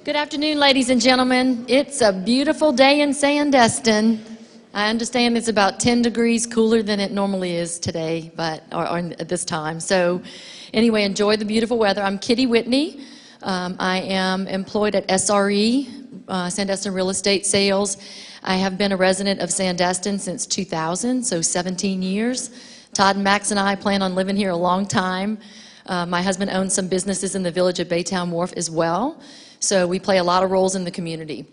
Good afternoon, ladies and gentlemen. It's a beautiful day in Sandestin. I understand it's about 10 degrees cooler than it normally is today, or at this time. So anyway, enjoy the beautiful weather. I'm Kitty Whitney. I am employed at SRE, Sandestin Real Estate Sales. I have been a resident of Sandestin since 2000, so 17 years. Todd and Max and I plan on living here a long time. My husband owns some businesses in the village of Baytown Wharf as well. So we play a lot of roles in the community.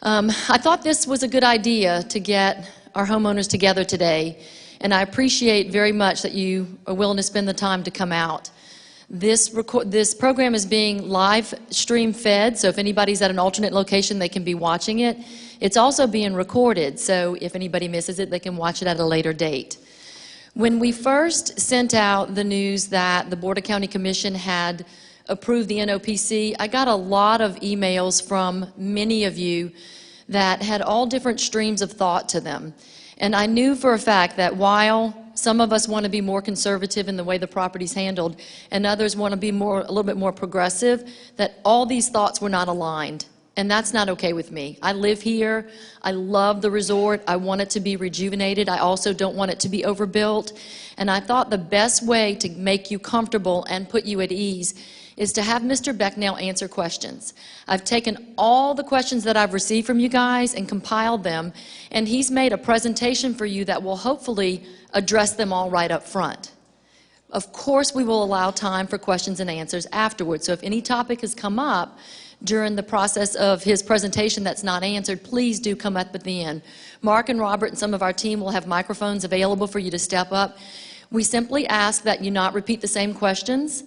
I thought this was a good idea to get our homeowners together today, and I appreciate very much that you are willing to spend the time to come out. This program is being live stream fed, so if anybody's at an alternate location, they can be watching it. It's also being recorded, so if anybody misses it, they can watch it at a later date. When we first sent out the news that the Board of County Commission had approved the NOPC, I got a lot of emails from many of you that had all different streams of thought to them. And I knew for a fact that while some of us want to be more conservative in the way the property's handled and others want to be a little bit more progressive, that all these thoughts were not aligned. And that's not okay with me. I live here. I love the resort. I want it to be rejuvenated. I also don't want it to be overbuilt. And I thought the best way to make you comfortable and put you at ease is to have Mr. Becknell answer questions. I've taken all the questions that I've received from you guys and compiled them, and he's made a presentation for you that will hopefully address them all right up front. Of course, we will allow time for questions and answers afterwards, so if any topic has come up during the process of his presentation that's not answered, please do come up at the end. Mark and Robert and some of our team will have microphones available for you to step up. We simply ask that you not repeat the same questions.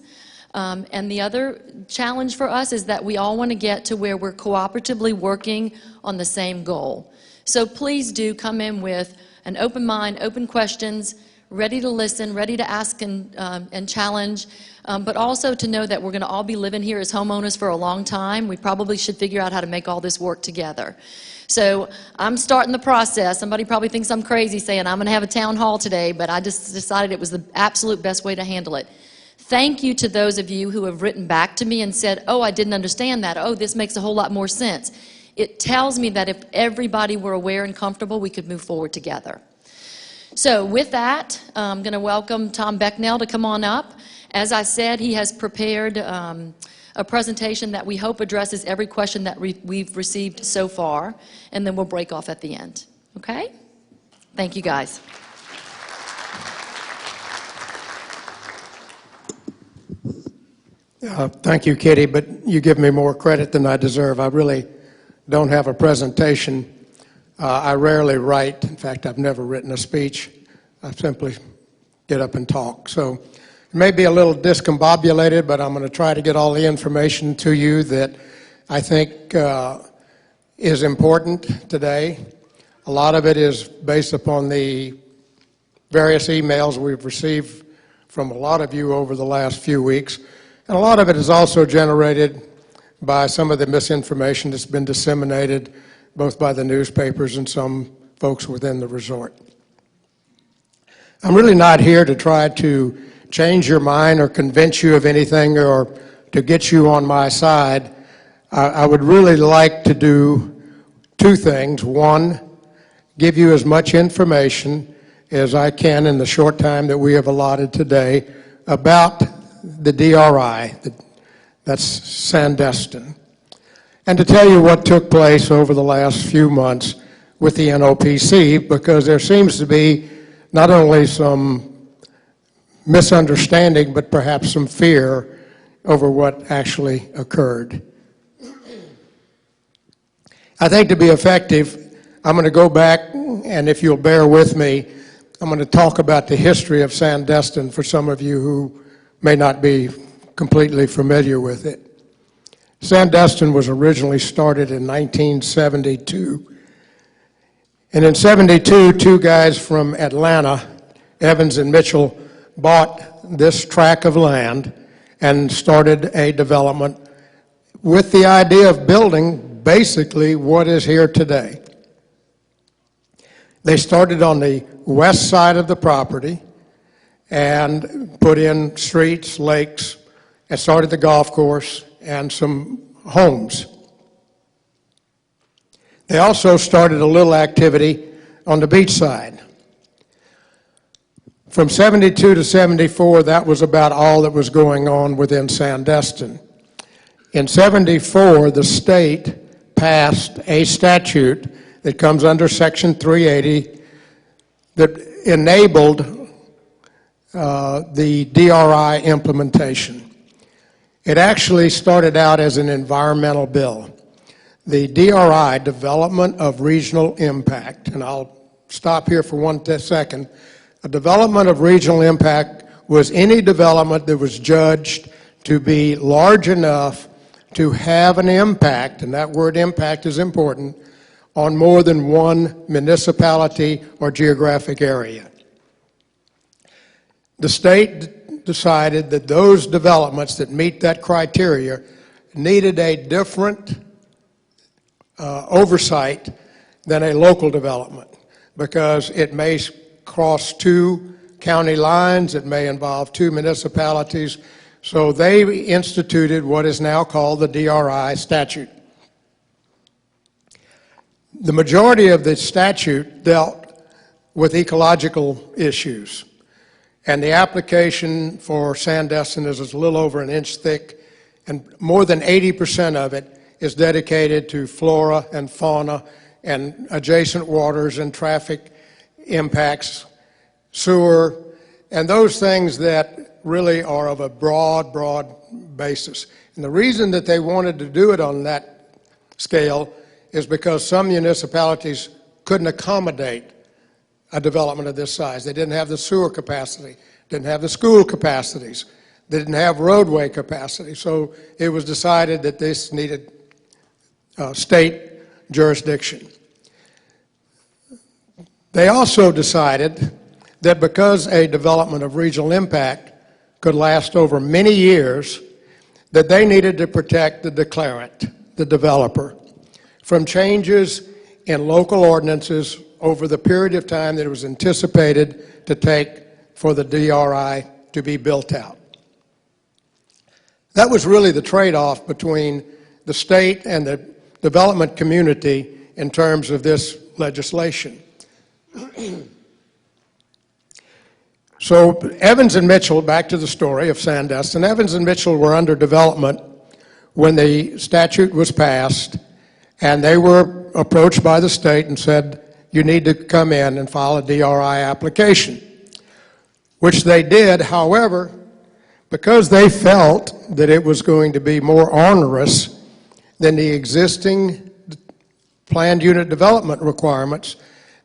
And the other challenge for us is that we all want to get to where we're cooperatively working on the same goal. So please do come in with an open mind, open questions, ready to listen, ready to ask and challenge, but also to know that we're going to all be living here as homeowners for a long time. We probably should figure out how to make all this work together. So I'm starting the process. Somebody probably thinks I'm crazy saying I'm going to have a town hall today, but I just decided it was the absolute best way to handle it. Thank you to those of you who have written back to me and said, oh, I didn't understand that. Oh, this makes a whole lot more sense. It tells me that if everybody were aware and comfortable, we could move forward together. So with that, I'm going to welcome Tom Becknell to come on up. As I said, he has prepared a presentation that we hope addresses every question that we've received so far, and then we'll break off at the end. Okay? Thank you, guys. Thank you, Kitty, but you give me more credit than I deserve. I really don't have a presentation. I rarely write. In fact, I've never written a speech. I simply get up and talk. So it may be a little discombobulated, but I'm going to try to get all the information to you that I think is important today. A lot of it is based upon the various emails we've received from a lot of you over the last few weeks. And a lot of it is also generated by some of the misinformation that's been disseminated both by the newspapers and some folks within the resort. I'm really not here to try to change your mind or convince you of anything or to get you on my side. I would really like to do two things. One, give you as much information as I can in the short time that we have allotted today about the DRI, that's Sandestin, and to tell you what took place over the last few months with the NOPC, because there seems to be not only some misunderstanding, but perhaps some fear over what actually occurred. I think to be effective, I'm going to go back, and if you'll bear with me, I'm going to talk about the history of Sandestin for some of you who may not be completely familiar with it. Sandestin was originally started in 1972. And in 72, two guys from Atlanta, Evans and Mitchell, bought this tract of land and started a development with the idea of building basically what is here today. They started on the west side of the property and put in streets, lakes, and started the golf course and some homes. They also started a little activity on the beach side. From 72 to 74, that was about all that was going on within Sandestin. In 74, the state passed a statute that comes under Section 380 that enabled the DRI implementation. It actually started out as an environmental bill. The DRI, Development of Regional Impact, and I'll stop here for 1 second. A development of regional impact was any development that was judged to be large enough to have an impact, and that word impact is important, on more than one municipality or geographic area. The state decided that those developments that meet that criteria needed a different oversight than a local development, because it may cross 2 county lines, it may involve 2 municipalities. So they instituted what is now called the DRI statute. The majority of the statute dealt with ecological issues, and the application for Sandestin is a little over 1 inch thick, and more than 80% of it is dedicated to flora and fauna and adjacent waters and traffic impacts, sewer, and those things that really are of a broad basis. And the reason that they wanted to do it on that scale is because some municipalities couldn't accommodate a development of this size. They didn't have the sewer capacity, didn't have the school capacities, they didn't have roadway capacity. So it was decided that this needed state jurisdiction. They also decided that because a development of regional impact could last over many years, that they needed to protect the declarant, the developer, from changes in local ordinances over the period of time that it was anticipated to take for the DRI to be built out. That was really the trade-off between the state and the development community in terms of this legislation. So Evans and Mitchell, back to the story of Sandestin, Evans and Mitchell were under development when the statute was passed, and they were approached by the state and said, you need to come in and file a DRI application, which they did. However, because they felt that it was going to be more onerous than the existing planned unit development requirements,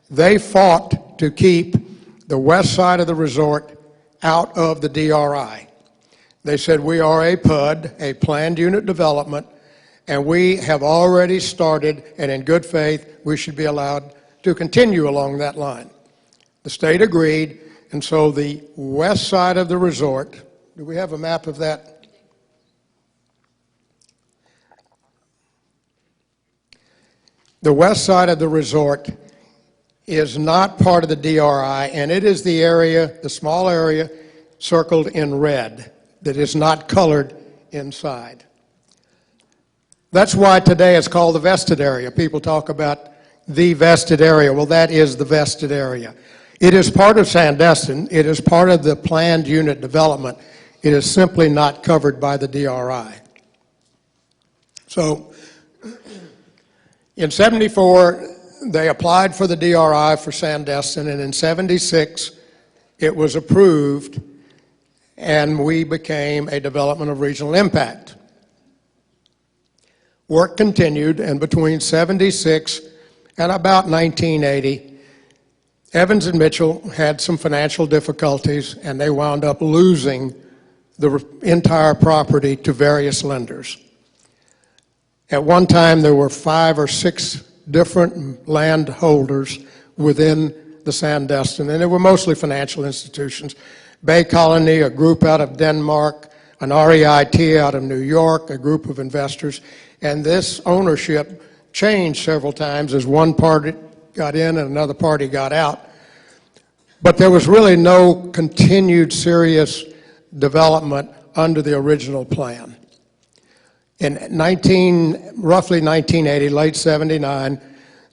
they fought to keep the west side of the resort out of the DRI. They said, we are a PUD, a planned unit development, and we have already started, and in good faith, we should be allowed to continue along that line. The state agreed, and so the west side of the resort, do we have a map of that? The west side of the resort is not part of the DRI, and it is the area, the small area circled in red that is not colored inside. That's why today it's called the vested area. People talk about the vested area. Well, that is the vested area. It is part of Sandestin. It is part of the planned unit development. It is simply not covered by the DRI. So in 74, they applied for the DRI for Sandestin, and in 76, it was approved, and we became a development of regional impact. Work continued, and between 76 and about 1980, Evans and Mitchell had some financial difficulties, and they wound up losing the entire property to various lenders. At one time, there were 5 or 6 different landholders within the Sandestin, and they were mostly financial institutions. Bay Colony, a group out of Denmark, an REIT out of New York, a group of investors, and this ownership changed several times as one party got in and another party got out. But there was really no continued serious development under the original plan. In roughly 1980, late 79,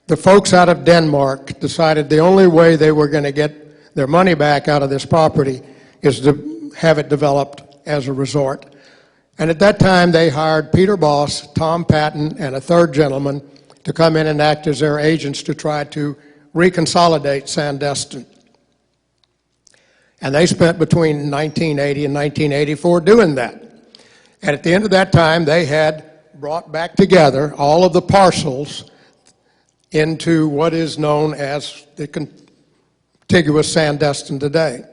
the folks out of Denmark decided the only way they were going to get their money back out of this property is to have it developed as a resort. And at that time, they hired Peter Boss, Tom Patton, and a third gentleman to come in and act as their agents to try to reconsolidate Sandestin. And they spent between 1980 and 1984 doing that. And at the end of that time, they had brought back together all of the parcels into what is known as the contiguous Sandestin today.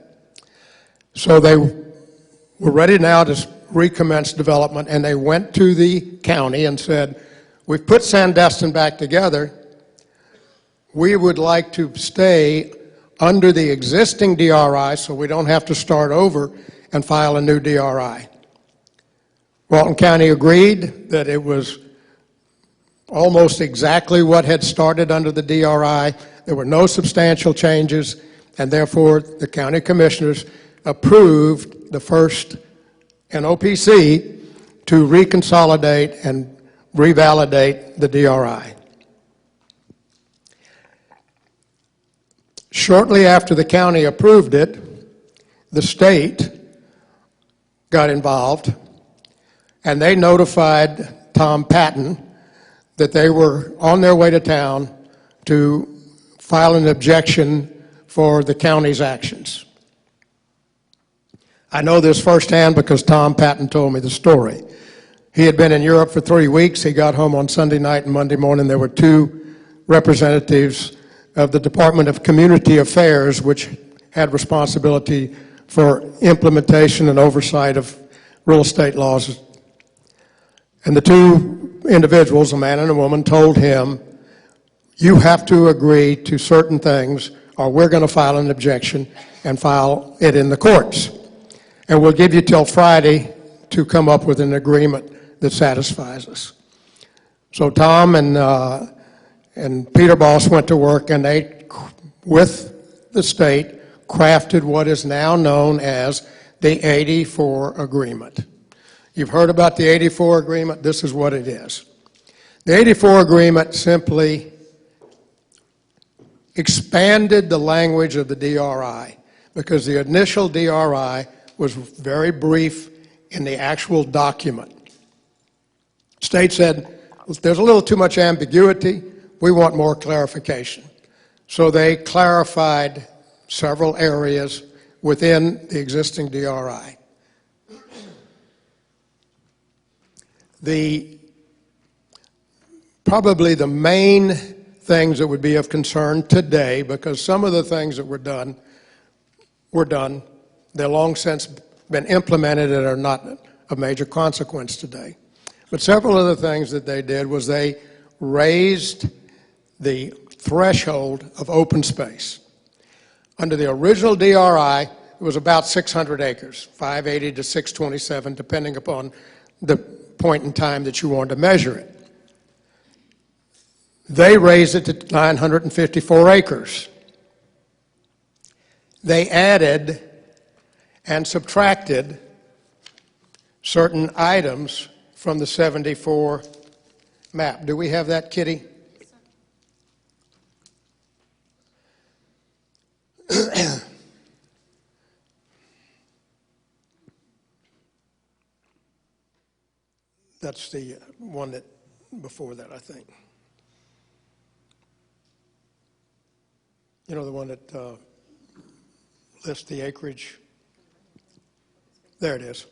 So they were ready now to recommence development, and they went to the county and said, we've put Sandestin back together. We would like to stay under the existing DRI so we don't have to start over and file a new DRI. Walton County agreed that it was almost exactly what had started under the DRI. There were no substantial changes, and therefore the county commissioners approved the first NOPC to reconsolidate and revalidate the DRI. Shortly after the county approved it, the state got involved, and they notified Tom Patton that they were on their way to town to file an objection for the county's actions. I know this firsthand because Tom Patton told me the story. He had been in Europe for 3 weeks. He got home on Sunday night, and Monday morning there were 2 representatives of the Department of Community Affairs, which had responsibility for implementation and oversight of real estate laws. And the 2 individuals, a man and a woman, told him, you have to agree to certain things or we're going to file an objection and file it in the courts. And we'll give you till Friday to come up with an agreement that satisfies us. So Tom and Peter Boss went to work, and they, with the state, crafted what is now known as the 84 Agreement. You've heard about the 84 Agreement. This is what it is. The 84 Agreement simply expanded the language of the DRI because the initial DRI was very brief in the actual document. State said, there's a little too much ambiguity. We want more clarification. So they clarified several areas within the existing DRI. Probably the main things that would be of concern today, because some of the things that were done. They're long since been implemented and are not of major consequence today. But several of the things that they did was they raised the threshold of open space. Under the original DRI, it was about 600 acres, 580 to 627, depending upon the point in time that you wanted to measure it. They raised it to 954 acres. They added and subtracted certain items from the 74 map. Do we have that, Kitty? That's the one that before that, I think. You know, the one that lists the acreage. There it is.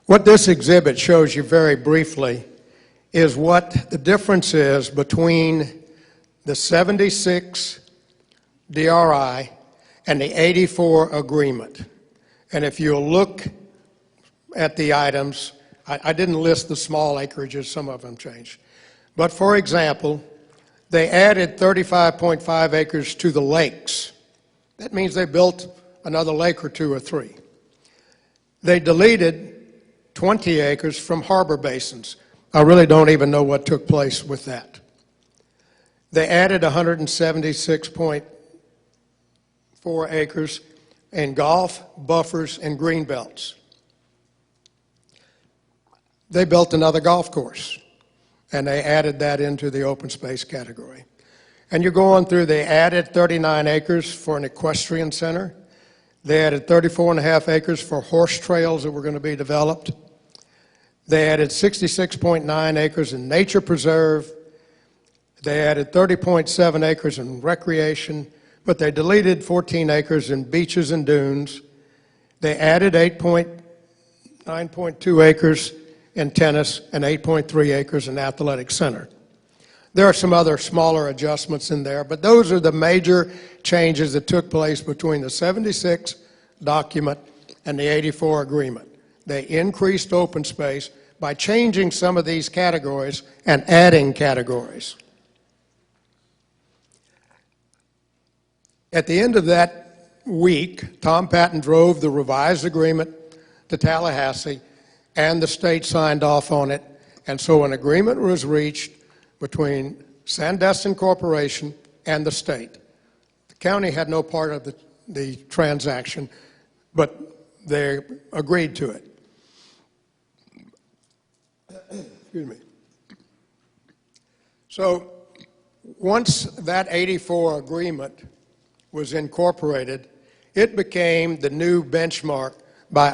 What this exhibit shows you very briefly is what the difference is between the 76 DRI and the 84 agreement. And if you look at the items, I didn't list the small acreages, some of them changed. But for example, they added 35.5 acres to the lakes. That means they built another lake or 2 or 3. They deleted 20 acres from harbor basins. I really don't even know what took place with that. They added 176.4 acres in golf, buffers, and green belts. They built another golf course. and they added that into the open space category. And you go on through, they added 39 acres for an equestrian center. They added 34.5 acres for horse trails that were going to be developed. They added 66.9 acres in nature preserve. They added 30.7 acres in recreation, but they deleted 14 acres in beaches and dunes. They added 9.2 acres in tennis and 8.3 acres in athletic center. There are some other smaller adjustments in there, but those are the major changes that took place between the 76 document and the 84 agreement. They increased open space by changing some of these categories and adding categories. At the end of that week, Tom Patton drove the revised agreement to Tallahassee, and the state signed off on it. And so an agreement was reached between Sandestin Corporation and the state. The county had no part of the transaction, but they agreed to it. Excuse me. So once that 84 agreement was incorporated, it became the new benchmark by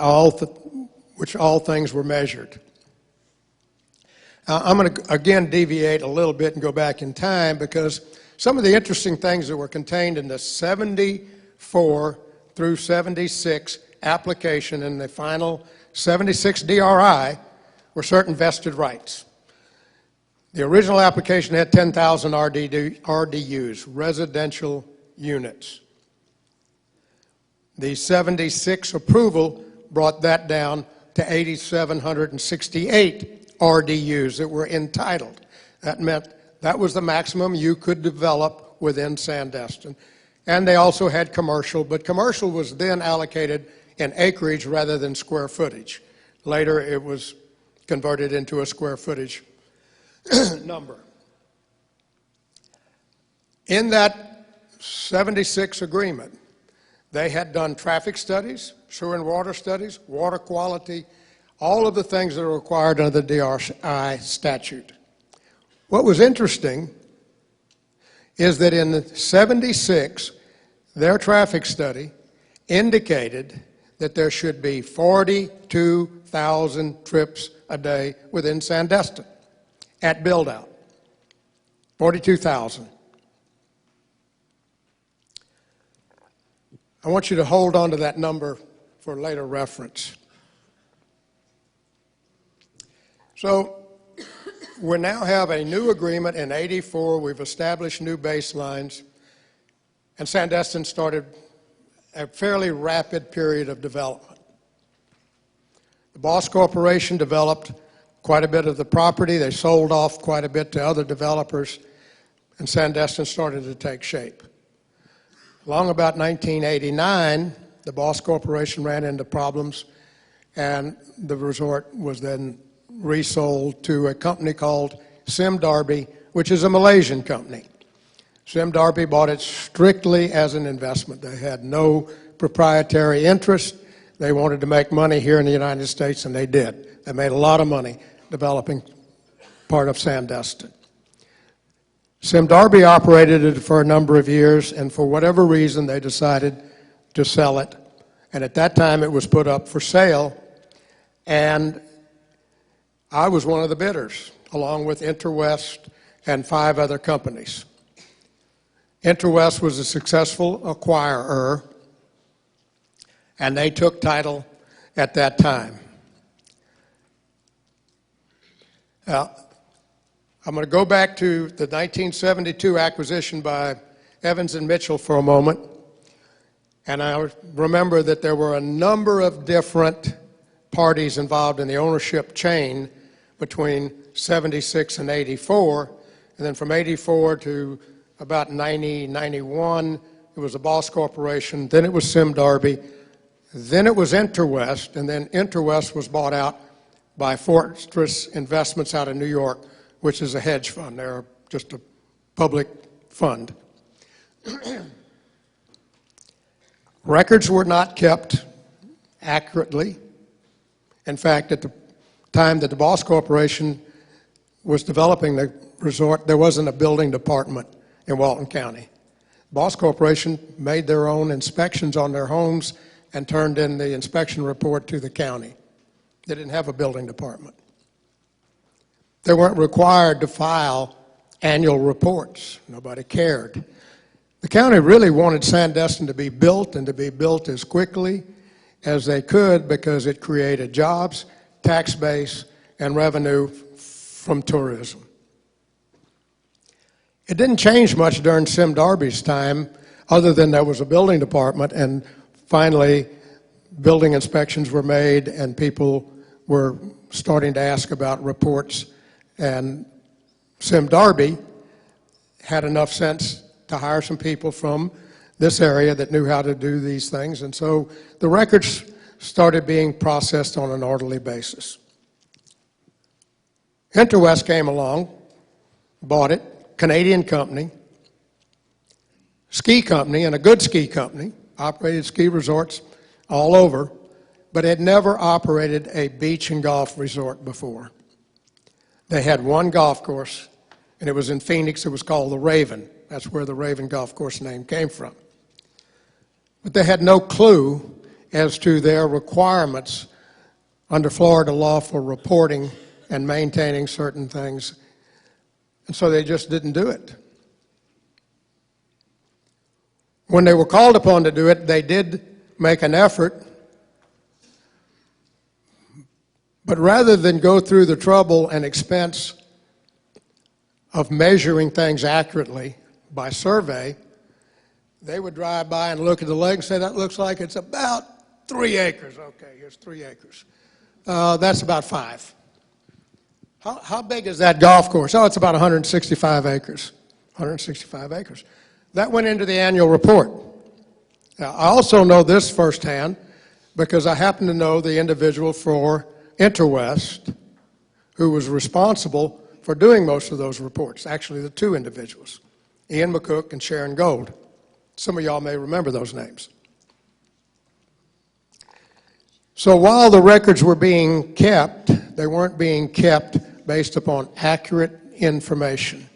which all things were measured. I'm going to again deviate a little bit and go back in time, because some of the interesting things that were contained in the 74 through 76 application and the final 76 DRI were certain vested rights. The original application had 10,000 RDUs, residential units. The 76 approval brought that down to 8,768 RDUs that were entitled. That meant that was the maximum you could develop within Sandestin. And they also had commercial, but commercial was then allocated in acreage rather than square footage. Later it was converted into a square footage number. In that 76 agreement, they had done traffic studies, sewer and water studies, water quality, all of the things that are required under the DRI statute. What was interesting is that in the 76, their traffic study indicated that there should be 42,000 trips a day within Sandestin at build-out. 42,000. I want you to hold on to that number for later reference. So we now have a new agreement in 84. We've established new baselines, and Sandestin started a fairly rapid period of development. The Boss Corporation developed quite a bit of the property. They sold off quite a bit to other developers, and Sandestin started to take shape. Along about 1989, the Boss Corporation ran into problems, and the resort was then resold to a company called Sim Darby, which is a Malaysian company. Sim Darby bought it strictly as an investment. They had no proprietary interest. They wanted to make money here in the United States, and they did. They made a lot of money developing part of Sandestin. Sim Darby operated it for a number of years, and for whatever reason, they decided to sell it. And at that time, it was put up for sale, and I was one of the bidders, along with Interwest and 5 other companies. Interwest was a successful acquirer, and they took title at that time. Now, I'm going to go back to the 1972 acquisition by Evans and Mitchell for a moment, and I remember that there were a number of different parties involved in the ownership chain between 76 and 84, and then from 84 to about 90, 91, it was the Boss Corporation, then it was Sim Darby, then it was Interwest, and then Interwest was bought out by Fortress Investments out of New York, which is a hedge fund. They're just a public fund. Records were not kept accurately. In fact, at the time that the Boss Corporation was developing the resort, there wasn't a building department in Walton County. Boss Corporation made their own inspections on their homes and turned in the inspection report to the county. They didn't have a building department. They weren't required to file annual reports. Nobody cared. The county really wanted Sandestin to be built and to be built as quickly as they could because it created jobs, tax base, and revenue from tourism. It didn't change much during Sim Darby's time, other than there was a building department, and finally building inspections were made and people were starting to ask about reports, and Sim Darby had enough sense to hire some people from this area that knew how to do these things, and so the records started being processed on an orderly basis. Interwest came along, bought it, Canadian company, ski company, and a good ski company, operated ski resorts all over, but had never operated a beach and golf resort before. They had one golf course, and it was in Phoenix. It was called the Raven. That's where the Raven Golf Course name came from. But they had no clue as to their requirements under Florida law for reporting and maintaining certain things, and so they just didn't do it. When they were called upon to do it, they did make an effort, but rather than go through the trouble and expense of measuring things accurately by survey, they would drive by and look at the lake and say, that looks like it's about 3 acres. Okay, here's 3 acres. That's about 5. How big is that golf course? Oh, it's about 165 acres. 165 acres. That went into the annual report. Now, I also know this firsthand because I happen to know the individual for Interwest who was responsible for doing most of those reports. Actually, the two individuals, Ian McCook and Sharon Gold. Some of y'all may remember those names. So while the records were being kept, they weren't being kept based upon accurate information.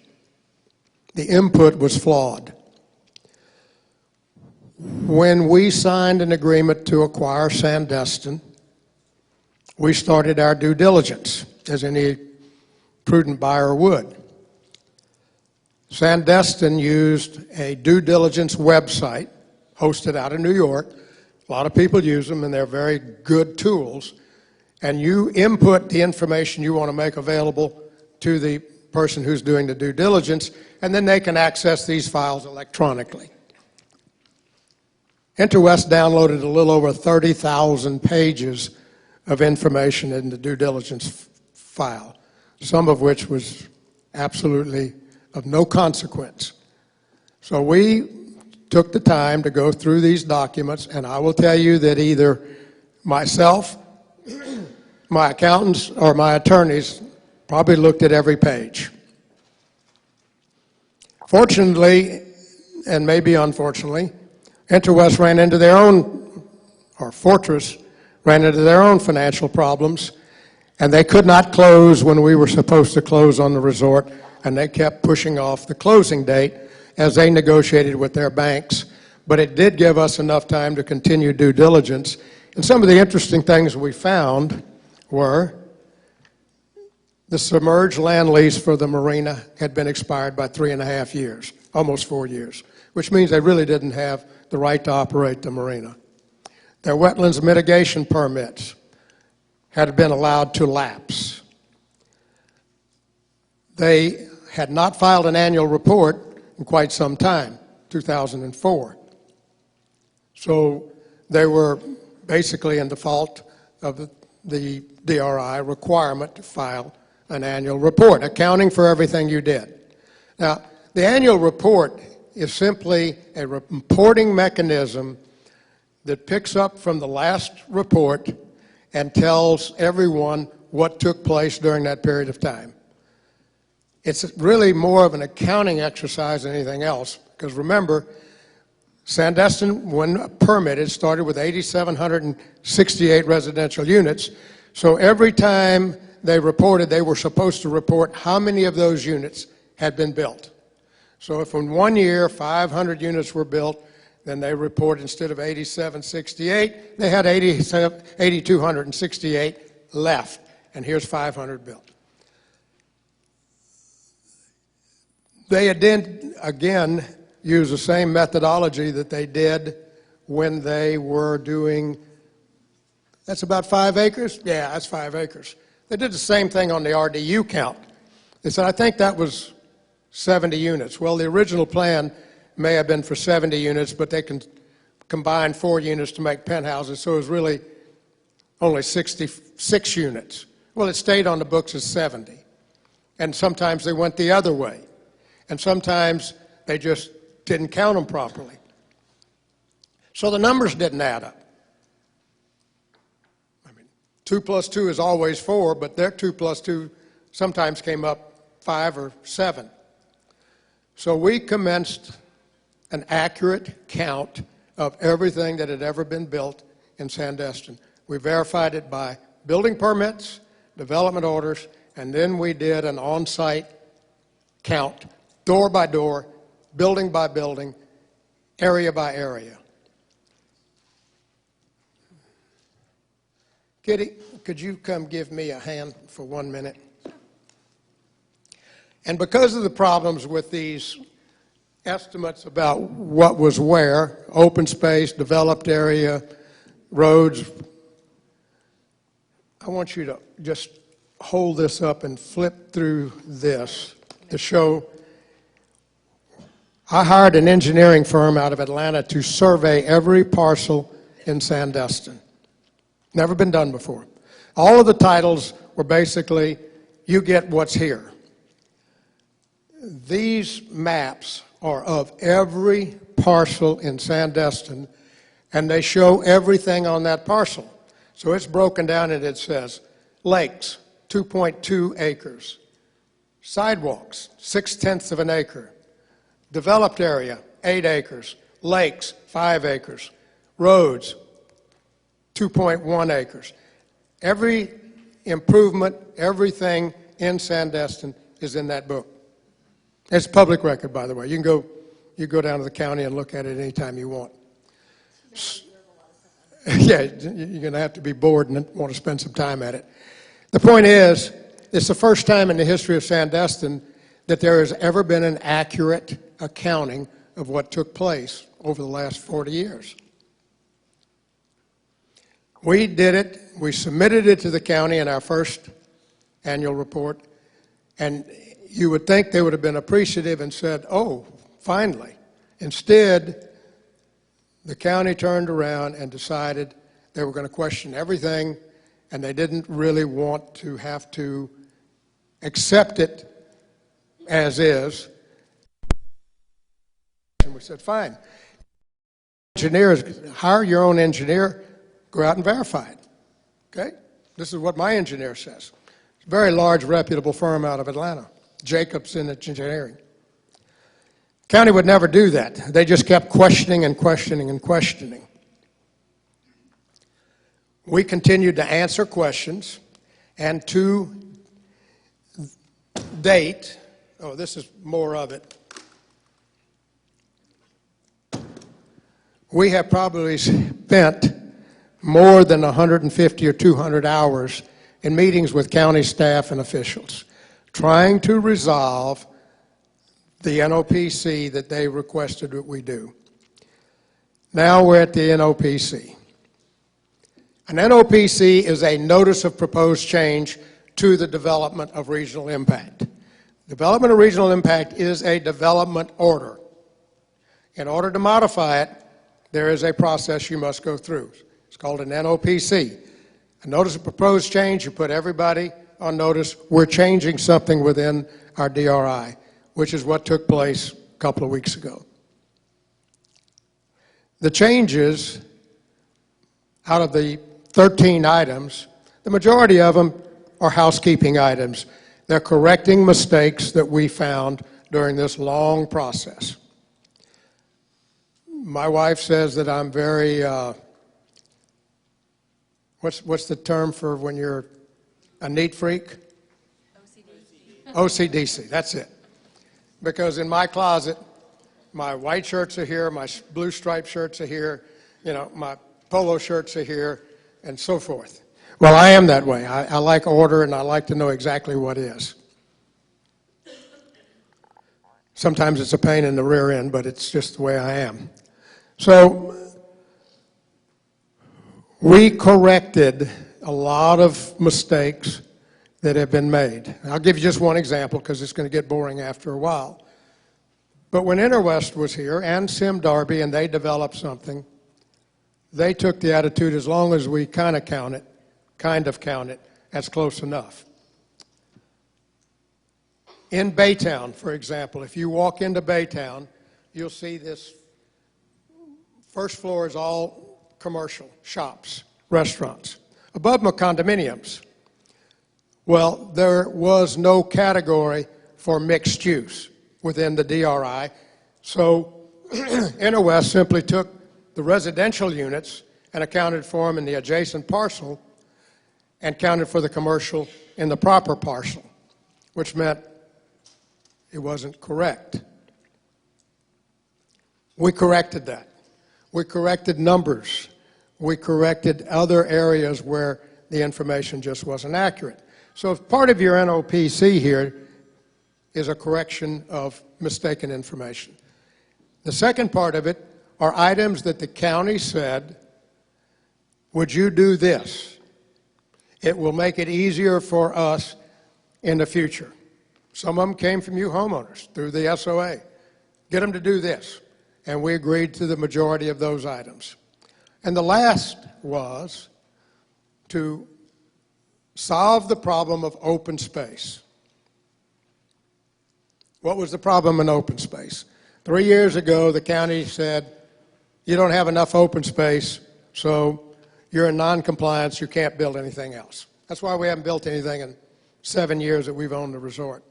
The input was flawed. When we signed an agreement to acquire Sandestin, we started our due diligence, as any prudent buyer would. Sandestin used a due diligence website hosted out of New York. A lot of people use them, and they're very good tools. And you input the information you want to make available to the person who's doing the due diligence, and then they can access these files electronically. Interwest downloaded a little over 30,000 pages of information in the due diligence file, some of which was absolutely of no consequence. So we took the time to go through these documents, and I will tell you that either myself, my accountants, or my attorneys probably looked at every page. Fortunately, and maybe unfortunately, Interwest ran into their own, or Fortress ran into their own financial problems, and they could not close when we were supposed to close on the resort, and they kept pushing off the closing date as they negotiated with their banks. But it did give us enough time to continue due diligence. And some of the interesting things we found were the submerged land lease for the marina had been expired by 3.5 years, almost 4 years, which means they really didn't have the right to operate the marina. Their wetlands mitigation permits had been allowed to lapse. They had not filed an annual report in quite some time, 2004. So they were basically in default of the DRI requirement to file an annual report, accounting for everything you did. Now, the annual report is simply a reporting mechanism that picks up from the last report and tells everyone what took place during that period of time. It's really more of an accounting exercise than anything else, because remember, Sandestin, when permitted, started with 8,768 residential units. So every time they reported, they were supposed to report how many of those units had been built. So if in 1 year 500 units were built, then they report instead of 8768, they had 8,268 left, and here's 500 built. They did, again, use the same methodology that they did when they were doing, that's about 5 acres? Yeah, that's 5 acres. They did the same thing on the RDU count. They said, I think that was 70 units. Well, the original plan may have been for 70 units, but they can combine 4 units to make penthouses, so it was really only 66 units. Well, it stayed on the books as 70. And sometimes they went the other way. And sometimes they just didn't count them properly. So the numbers didn't add up. I mean, 2 plus 2 is always 4, but their 2 plus 2 sometimes came up 5 or 7. So we commenced an accurate count of everything that had ever been built in Sandestin. We verified it by building permits, development orders, and then we did an on-site count, door by door, building by building, area by area. Kitty, could you come give me a hand for 1 minute? And because of the problems with these estimates about what was where, open space, developed area, roads, I want you to just hold this up and flip through this to show. I hired an engineering firm out of Atlanta to survey every parcel in Sandestin. Never been done before. All of the titles were basically, you get what's here. These maps are of every parcel in Sandestin, and they show everything on that parcel. So it's broken down and it says, lakes, 2.2 acres. Sidewalks, 6/10 of an acre. Developed area, 8 acres. Lakes, 5 acres. Roads, 2.1 acres. Every improvement, everything in Sandestin is in that book. It's public record, by the way. You can go down to the county and look at it anytime you want. Yeah, you're going to have to be bored and want to spend some time at it. The point is, it's the first time in the history of Sandestin that there has ever been an accurate accounting of what took place over the last 40 years. We did it. We submitted it to the county in our first annual report, and you would think they would have been appreciative and said, oh, finally. Instead, the county turned around and decided they were going to question everything, and they didn't really want to have to accept it as is. And we said, fine. Engineers, hire your own engineer, go out and verify it. Okay? This is what my engineer says. It's a very large, reputable firm out of Atlanta. Jacobson Engineering. County would never do that. They just kept questioning and questioning and questioning. We continued to answer questions, and to date, oh, this is more of it. We have probably spent more than 150 or 200 hours in meetings with county staff and officials, trying to resolve the NOPC that they requested that we do. Now we're at the NOPC. An NOPC is a Notice of Proposed Change to the Development of Regional Impact. Development of Regional Impact is a development order. In order to modify it, there is a process you must go through. It's called an NOPC. A Notice of Proposed Change, you put everybody on notice, we're changing something within our DRI, which is what took place a couple of weeks ago. The changes, out of the 13 items, the majority of them are housekeeping items. They're correcting mistakes that we found during this long process. My wife says that I'm very, what's the term for when you're A neat freak? OCDC, that's it. Because in my closet, my white shirts are here, my blue striped shirts are here, my polo shirts are here, and so forth. Well, I am that way. I like order, and I like to know exactly what is. Sometimes it's a pain in the rear end, but it's just the way I am. So we corrected a lot of mistakes that have been made. I'll give you just one example because it's going to get boring after a while. But when Interwest was here and Sim Darby and they developed something, they took the attitude, as long as we kind of count it, that's close enough. In Baytown, for example, if you walk into Baytown, you'll see this first floor is all commercial, shops, restaurants. Above them are condominiums. Well, there was no category for mixed use within the DRI, so Interwest simply took the residential units and accounted for them in the adjacent parcel and counted for the commercial in the proper parcel, which meant it wasn't correct. We corrected that. We corrected numbers. We corrected other areas where the information just wasn't accurate. So if part of your NOPC here is a correction of mistaken information. The second part of it are items that the county said, would you do this? It will make it easier for us in the future. Some of them came from you homeowners through the SOA. Get them to do this. And we agreed to the majority of those items. And the last was to solve the problem of open space. What was the problem in open space? 3 years ago, the county said, you don't have enough open space, so you're in non-compliance, you can't build anything else. That's why we haven't built anything in 7 years that we've owned the resort.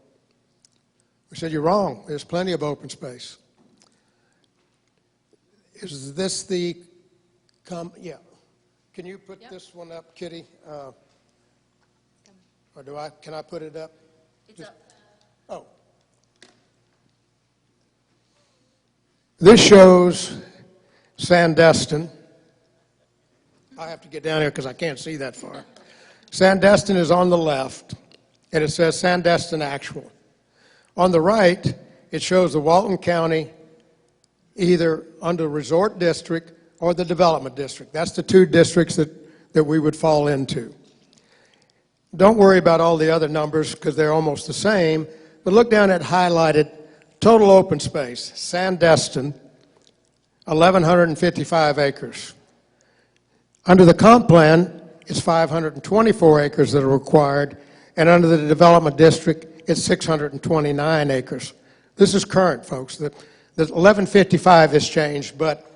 We said, you're wrong, there's plenty of open space. Is this the, yeah. Can you put this one up, Kitty? Or can I put it up? It's up. Oh. This shows Sandestin. I have to get down here because I can't see that far. Sandestin is on the left, and it says Sandestin Actual. On the right, it shows the Walton County either under Resort District or the Development District. That's the two districts that we would fall into. Don't worry about all the other numbers because they're almost the same, but look down at highlighted total open space, Sandestin, 1,155 acres. Under the comp plan, it's 524 acres that are required, and under the Development District, it's 629 acres. This is current, folks. The 1155 has changed, but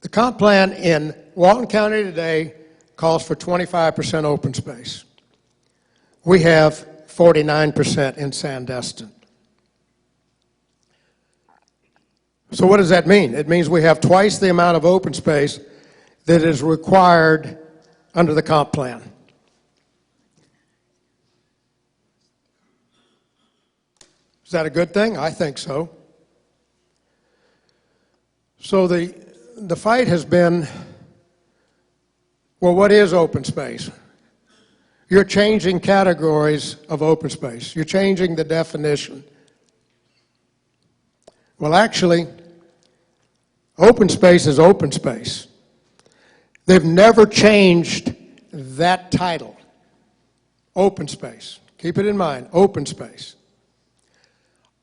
the comp plan in Walton County today calls for 25% open space. We have 49% in Sandestin. So what does that mean? It means we have twice the amount of open space that is required under the comp plan. Is that a good thing? I think so. So the fight has been, well, what is open space? You're changing categories of open space. You're changing the definition. Well, actually, open space is open space. They've never changed that title, open space. Keep it in mind, open space.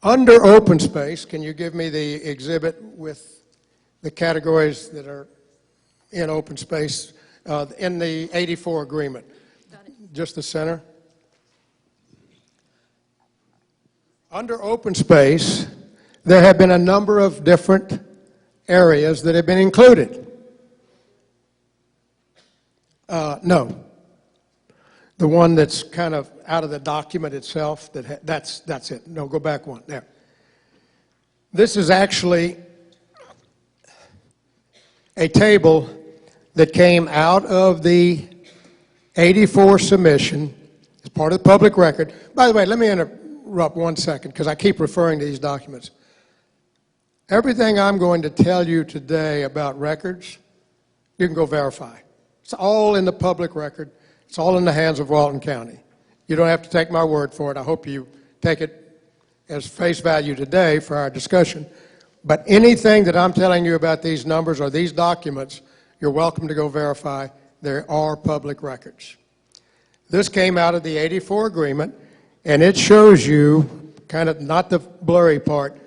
Under open space, can you give me the exhibit with the categories that are in open space in the 84 agreement? Got it. Just the center. Under open space, there have been a number of different areas that have been included. No. The one that's kind of out of the document itself, that's it. No, go back one. There. This is actually a table that came out of the 84 submission as part of the public record. By the way, let me interrupt 1 second because I keep referring to these documents. Everything I'm going to tell you today about records, you can go verify. It's all in the public record. It's all in the hands of Walton County. You don't have to take my word for it. I hope you take it as face value today for our discussion. But anything that I'm telling you about these numbers or these documents, you're welcome to go verify. There are public records. This came out of the 84 agreement, and it shows you, kind of not the blurry part,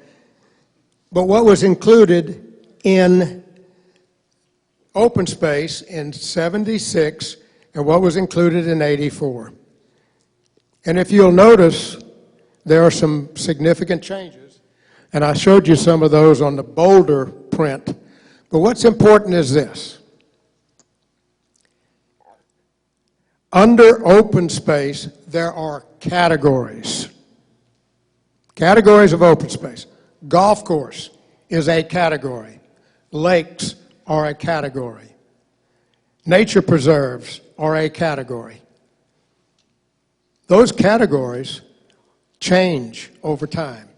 but what was included in open space in 76 and what was included in 84. And if you'll notice, there are some significant changes, and I showed you some of those on the bolder print. But what's important is this. Under open space, there are categories. Categories of open space. Golf course is a category. Lakes are a category. Nature preserves are a category. Those categories change over time.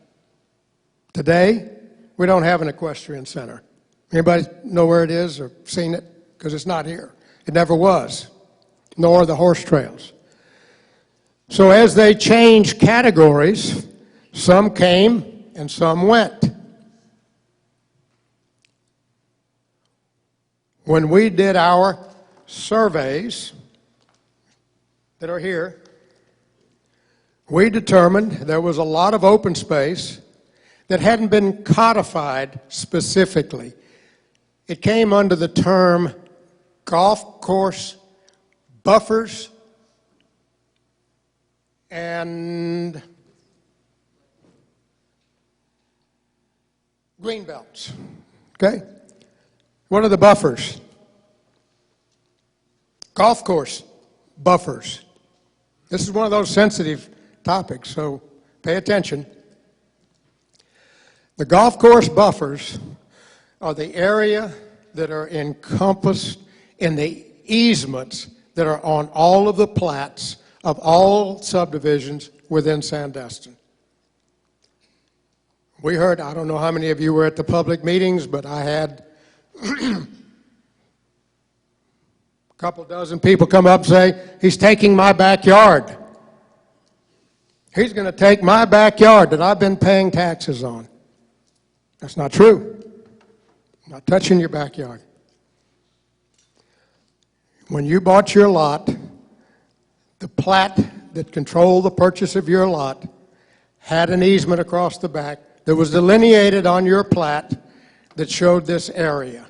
Today, we don't have an equestrian center. Anybody know where it is or seen it? Because it's not here. It never was, nor the horse trails. So as they change categories, some came and some went. When we did our surveys that are here, we determined there was a lot of open space that hadn't been codified specifically. It came under the term golf course buffers and green belts. Okay? What are the buffers? Golf course buffers. This is one of those sensitive topics, so pay attention. The golf course buffers are the area that are encompassed in the easements that are on all of the plats of all subdivisions within Sandestin. We heard, I don't know how many of you were at the public meetings, but I had a couple dozen people come up and say, he's taking my backyard. He's going to take my backyard that I've been paying taxes on. That's not true. I'm not touching your backyard. When you bought your lot, the plat that controlled the purchase of your lot had an easement across the back that was delineated on your plat that showed this area.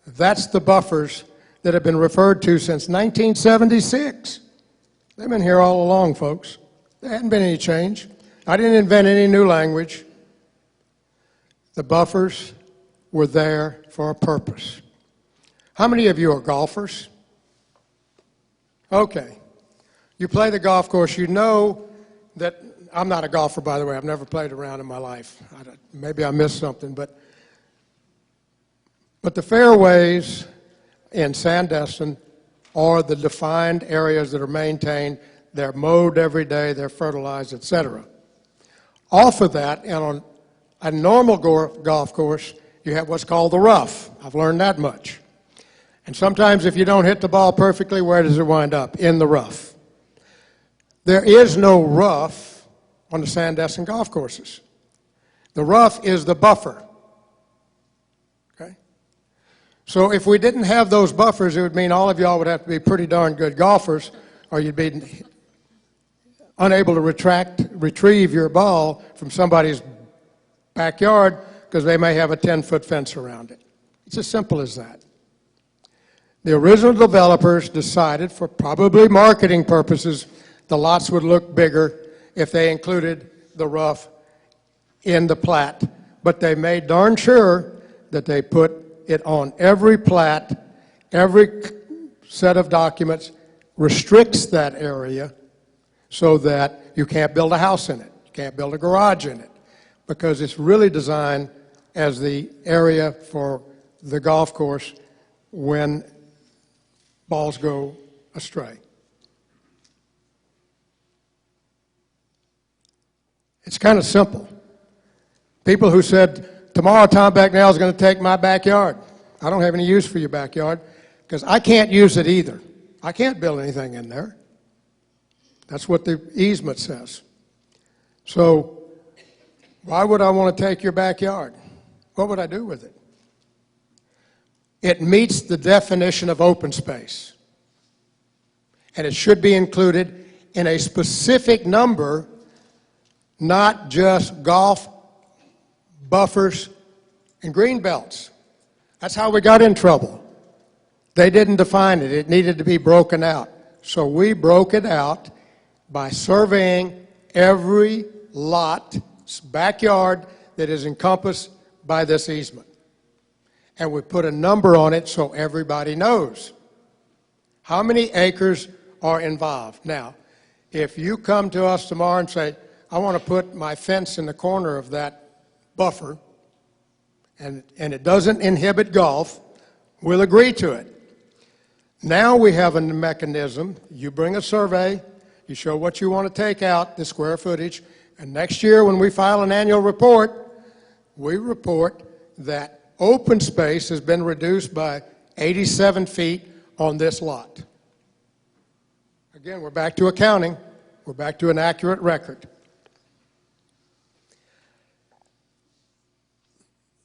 That's the buffers that have been referred to since 1976. They've been here all along, folks. There hadn't been any change. I didn't invent any new language. The buffers were there for a purpose. How many of you are golfers? Okay. You play the golf course, you know that, I'm not a golfer, by the way. I've never played around in my life. Maybe I missed something, but the fairways in Sandestin are the defined areas that are maintained. They're mowed every day, they're fertilized, etc. Off of that, and on a normal golf course, you have what's called the rough. I've learned that much. And sometimes if you don't hit the ball perfectly, where does it wind up? In the rough. There is no rough on the Sandestin golf courses. The rough is the buffer. Okay? So if we didn't have those buffers, it would mean all of y'all would have to be pretty darn good golfers, or you'd be unable to retrieve your ball from somebody's backyard because they may have a 10-foot fence around it. It's as simple as that. The original developers decided, for probably marketing purposes, the lots would look bigger if they included the rough in the plat. But they made darn sure that they put it on every plat, every set of documents, restricts that area so that you can't build a house in it, you can't build a garage in it, because it's really designed as the area for the golf course when balls go astray. It's kind of simple. People who said, tomorrow Tom Becknell is going to take my backyard. I don't have any use for your backyard because I can't use it either. I can't build anything in there. That's what the easement says. So why would I want to take your backyard? What would I do with it? It meets the definition of open space. And it should be included in a specific number, not just golf, buffers, and green belts. That's how we got in trouble. They didn't define it. It needed to be broken out. So we broke it out by surveying every lot, backyard that is encompassed by this easement. And we put a number on it so everybody knows how many acres are involved. Now, if you come to us tomorrow and say, I want to put my fence in the corner of that buffer, and it doesn't inhibit golf, we'll agree to it. Now we have a mechanism. You bring a survey, you show what you want to take out, the square footage, and next year when we file an annual report, we report that open space has been reduced by 87 feet on this lot. Again, we're back to accounting. We're back to an accurate record.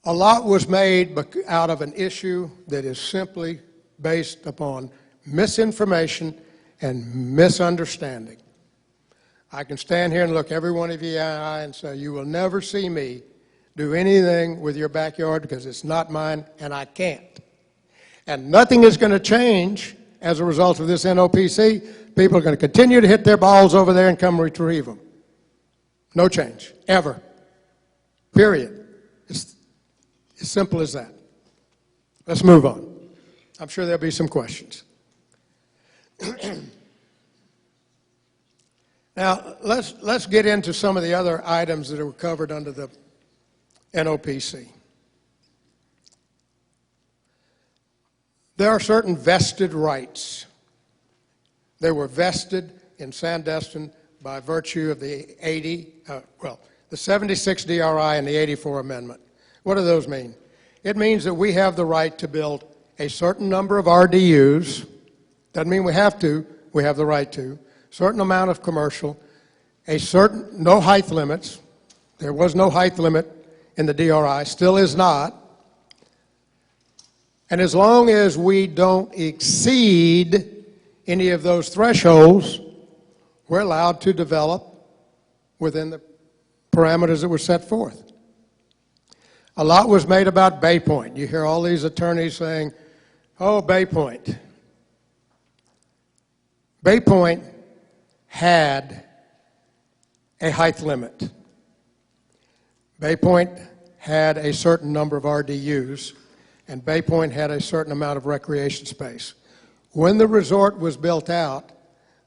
A lot was made out of an issue that is simply based upon misinformation and misunderstanding. I can stand here and look every one of you in the eye and say, you will never see me do anything with your backyard because it's not mine and I can't. And nothing is going to change as a result of this NOPC. People are going to continue to hit their balls over there and come retrieve them. No change, ever. Period. It's as simple as that. Let's move on. I'm sure there'll be some questions. Now, let's get into some of the other items that were covered under the NOPC. There are certain vested rights. They were vested in Sandestin by virtue of the the 76 DRI and the 84 Amendment. What do those mean? It means that we have the right to build a certain number of RDUs. Doesn't mean we have to. We have the right to. Certain amount of commercial, a certain, no height limits. There was no height limit in the DRI, still is not. And as long as we don't exceed any of those thresholds, we're allowed to develop within the parameters that were set forth. A lot was made about Bay Point. You hear all these attorneys saying, oh, Bay Point. Bay Point had a height limit. Bay Point had a certain number of RDUs, and Bay Point had a certain amount of recreation space. When the resort was built out,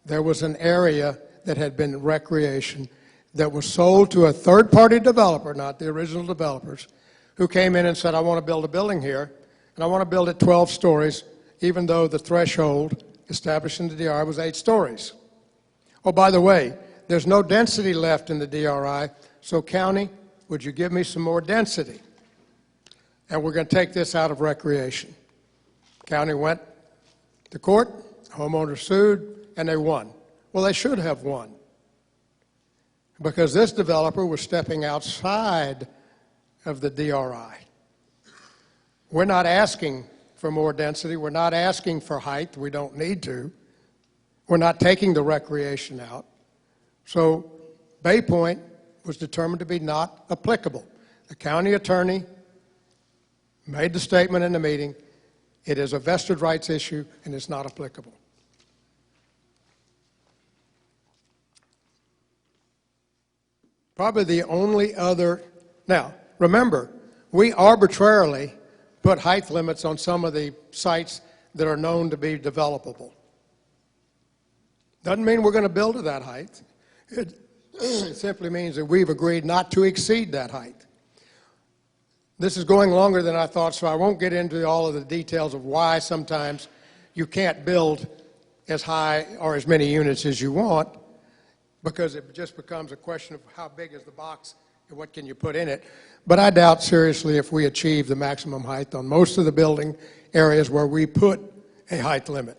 there was an area that had been recreation that was sold to a third-party developer, not the original developers, who came in and said, I want to build a building here, and I want to build it 12 stories, even though the threshold established in the DRI was 8 stories. Oh, by the way, there's no density left in the DRI, so county, would you give me some more density? And we're going to take this out of recreation. County went to court, homeowners sued, and they won. Well, they should have won, because this developer was stepping outside of the DRI. We're not asking for more density. We're not asking for height. We don't need to. We're not taking the recreation out. So Bay Point was determined to be not applicable. The county attorney made the statement in the meeting, it is a vested rights issue and it's not applicable. Probably the only other, now remember, we arbitrarily put height limits on some of the sites that are known to be developable. Doesn't mean we're going to build to that height. It simply means that we've agreed not to exceed that height. This is going longer than I thought, so I won't get into all of the details of why sometimes you can't build as high or as many units as you want, because it just becomes a question of how big is the box and what can you put in it. But I doubt seriously if we achieve the maximum height on most of the building areas where we put a height limit.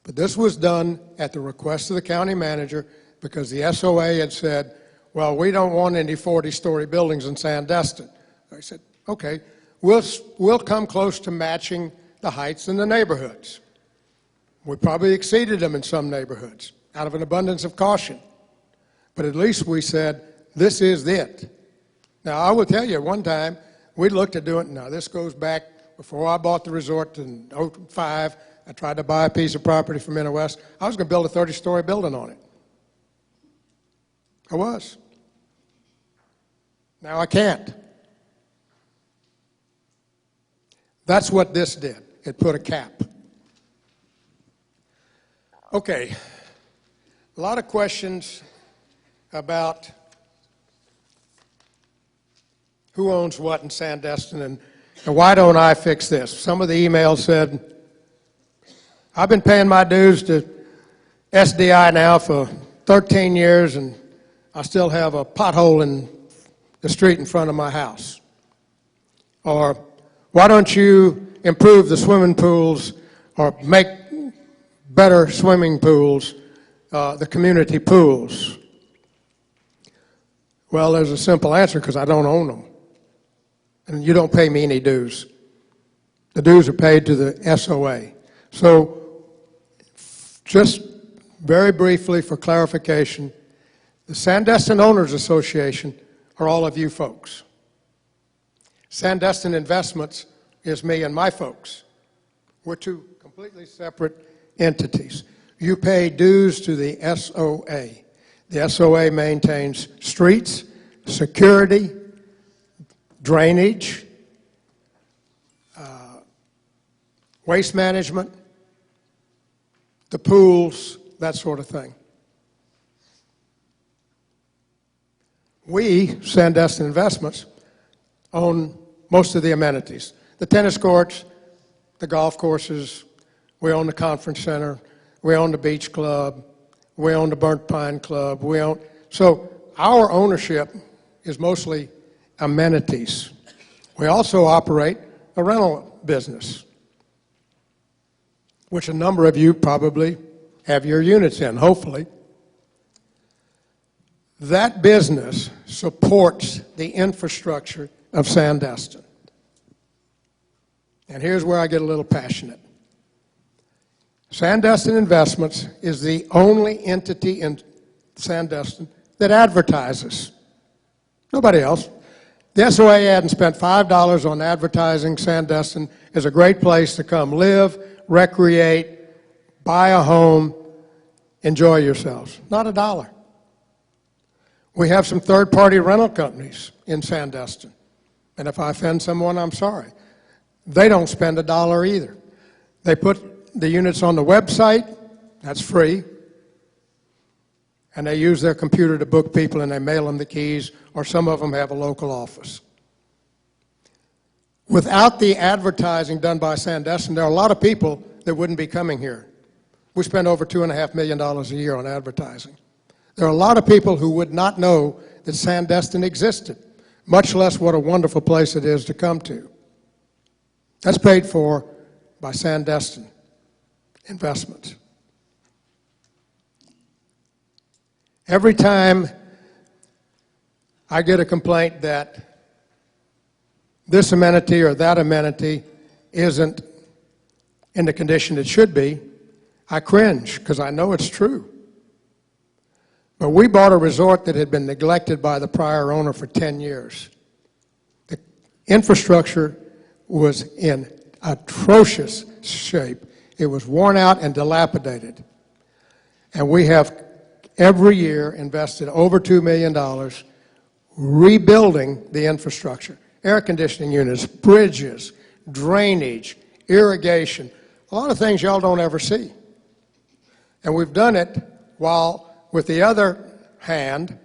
But this was done at the request of the county manager because the SOA had said, well, we don't want any 40-story buildings in Sandestin. I said, okay, we'll come close to matching the heights in the neighborhoods. We probably exceeded them in some neighborhoods out of an abundance of caution. But at least we said, this is it. Now, I will tell you, one time, we looked at doing, now this goes back before I bought the resort in 2005. I tried to buy a piece of property from InterWest. I was going to build a 30-story building on it. I was. Now I can't. That's what this did. It put a cap. Okay. A lot of questions about who owns what in Sandestin and why don't I fix this. Some of the emails said, I've been paying my dues to SDI now for 13 years and I still have a pothole in the street in front of my house. Or why don't you improve the swimming pools or make better swimming pools, the community pools? Well, there's a simple answer, because I don't own them. And you don't pay me any dues. The dues are paid to the SOA. So just very briefly for clarification, the Sandestin Owners Association are all of you folks. Sandestin Investments is me and my folks. We're two completely separate entities. You pay dues to the SOA. The SOA maintains streets, security, drainage, waste management, the pools, that sort of thing. We, Sandestin Investments, own most of the amenities. The tennis courts, the golf courses, we own the conference center, we own the beach club, we own the Burnt Pine Club, so our ownership is mostly amenities. We also operate a rental business, which a number of you probably have your units in, hopefully. That business supports the infrastructure of Sandestin. And here's where I get a little passionate. Sandestin Investments is the only entity in Sandestin that advertises. Nobody else. The SOA hadn't spent $5 on advertising Sandestin as a great place to come live, recreate, buy a home, enjoy yourselves. Not a dollar. We have some third-party rental companies in Sandestin. And if I offend someone, I'm sorry. They don't spend a dollar either. They put the units on the website, that's free, and they use their computer to book people and they mail them the keys, or some of them have a local office. Without the advertising done by Sandestin, there are a lot of people that wouldn't be coming here. We spend over $2.5 million a year on advertising. There are a lot of people who would not know that Sandestin existed, much less what a wonderful place it is to come to. That's paid for by Sandestin Investments. Every time I get a complaint that this amenity or that amenity isn't in the condition it should be, I cringe because I know it's true. But we bought a resort that had been neglected by the prior owner for 10 years. The infrastructure was in atrocious shape. It was worn out and dilapidated. And we have every year invested over $2 million rebuilding the infrastructure. Air conditioning units, bridges, drainage, irrigation, a lot of things y'all don't ever see. And we've done it while, with the other hand,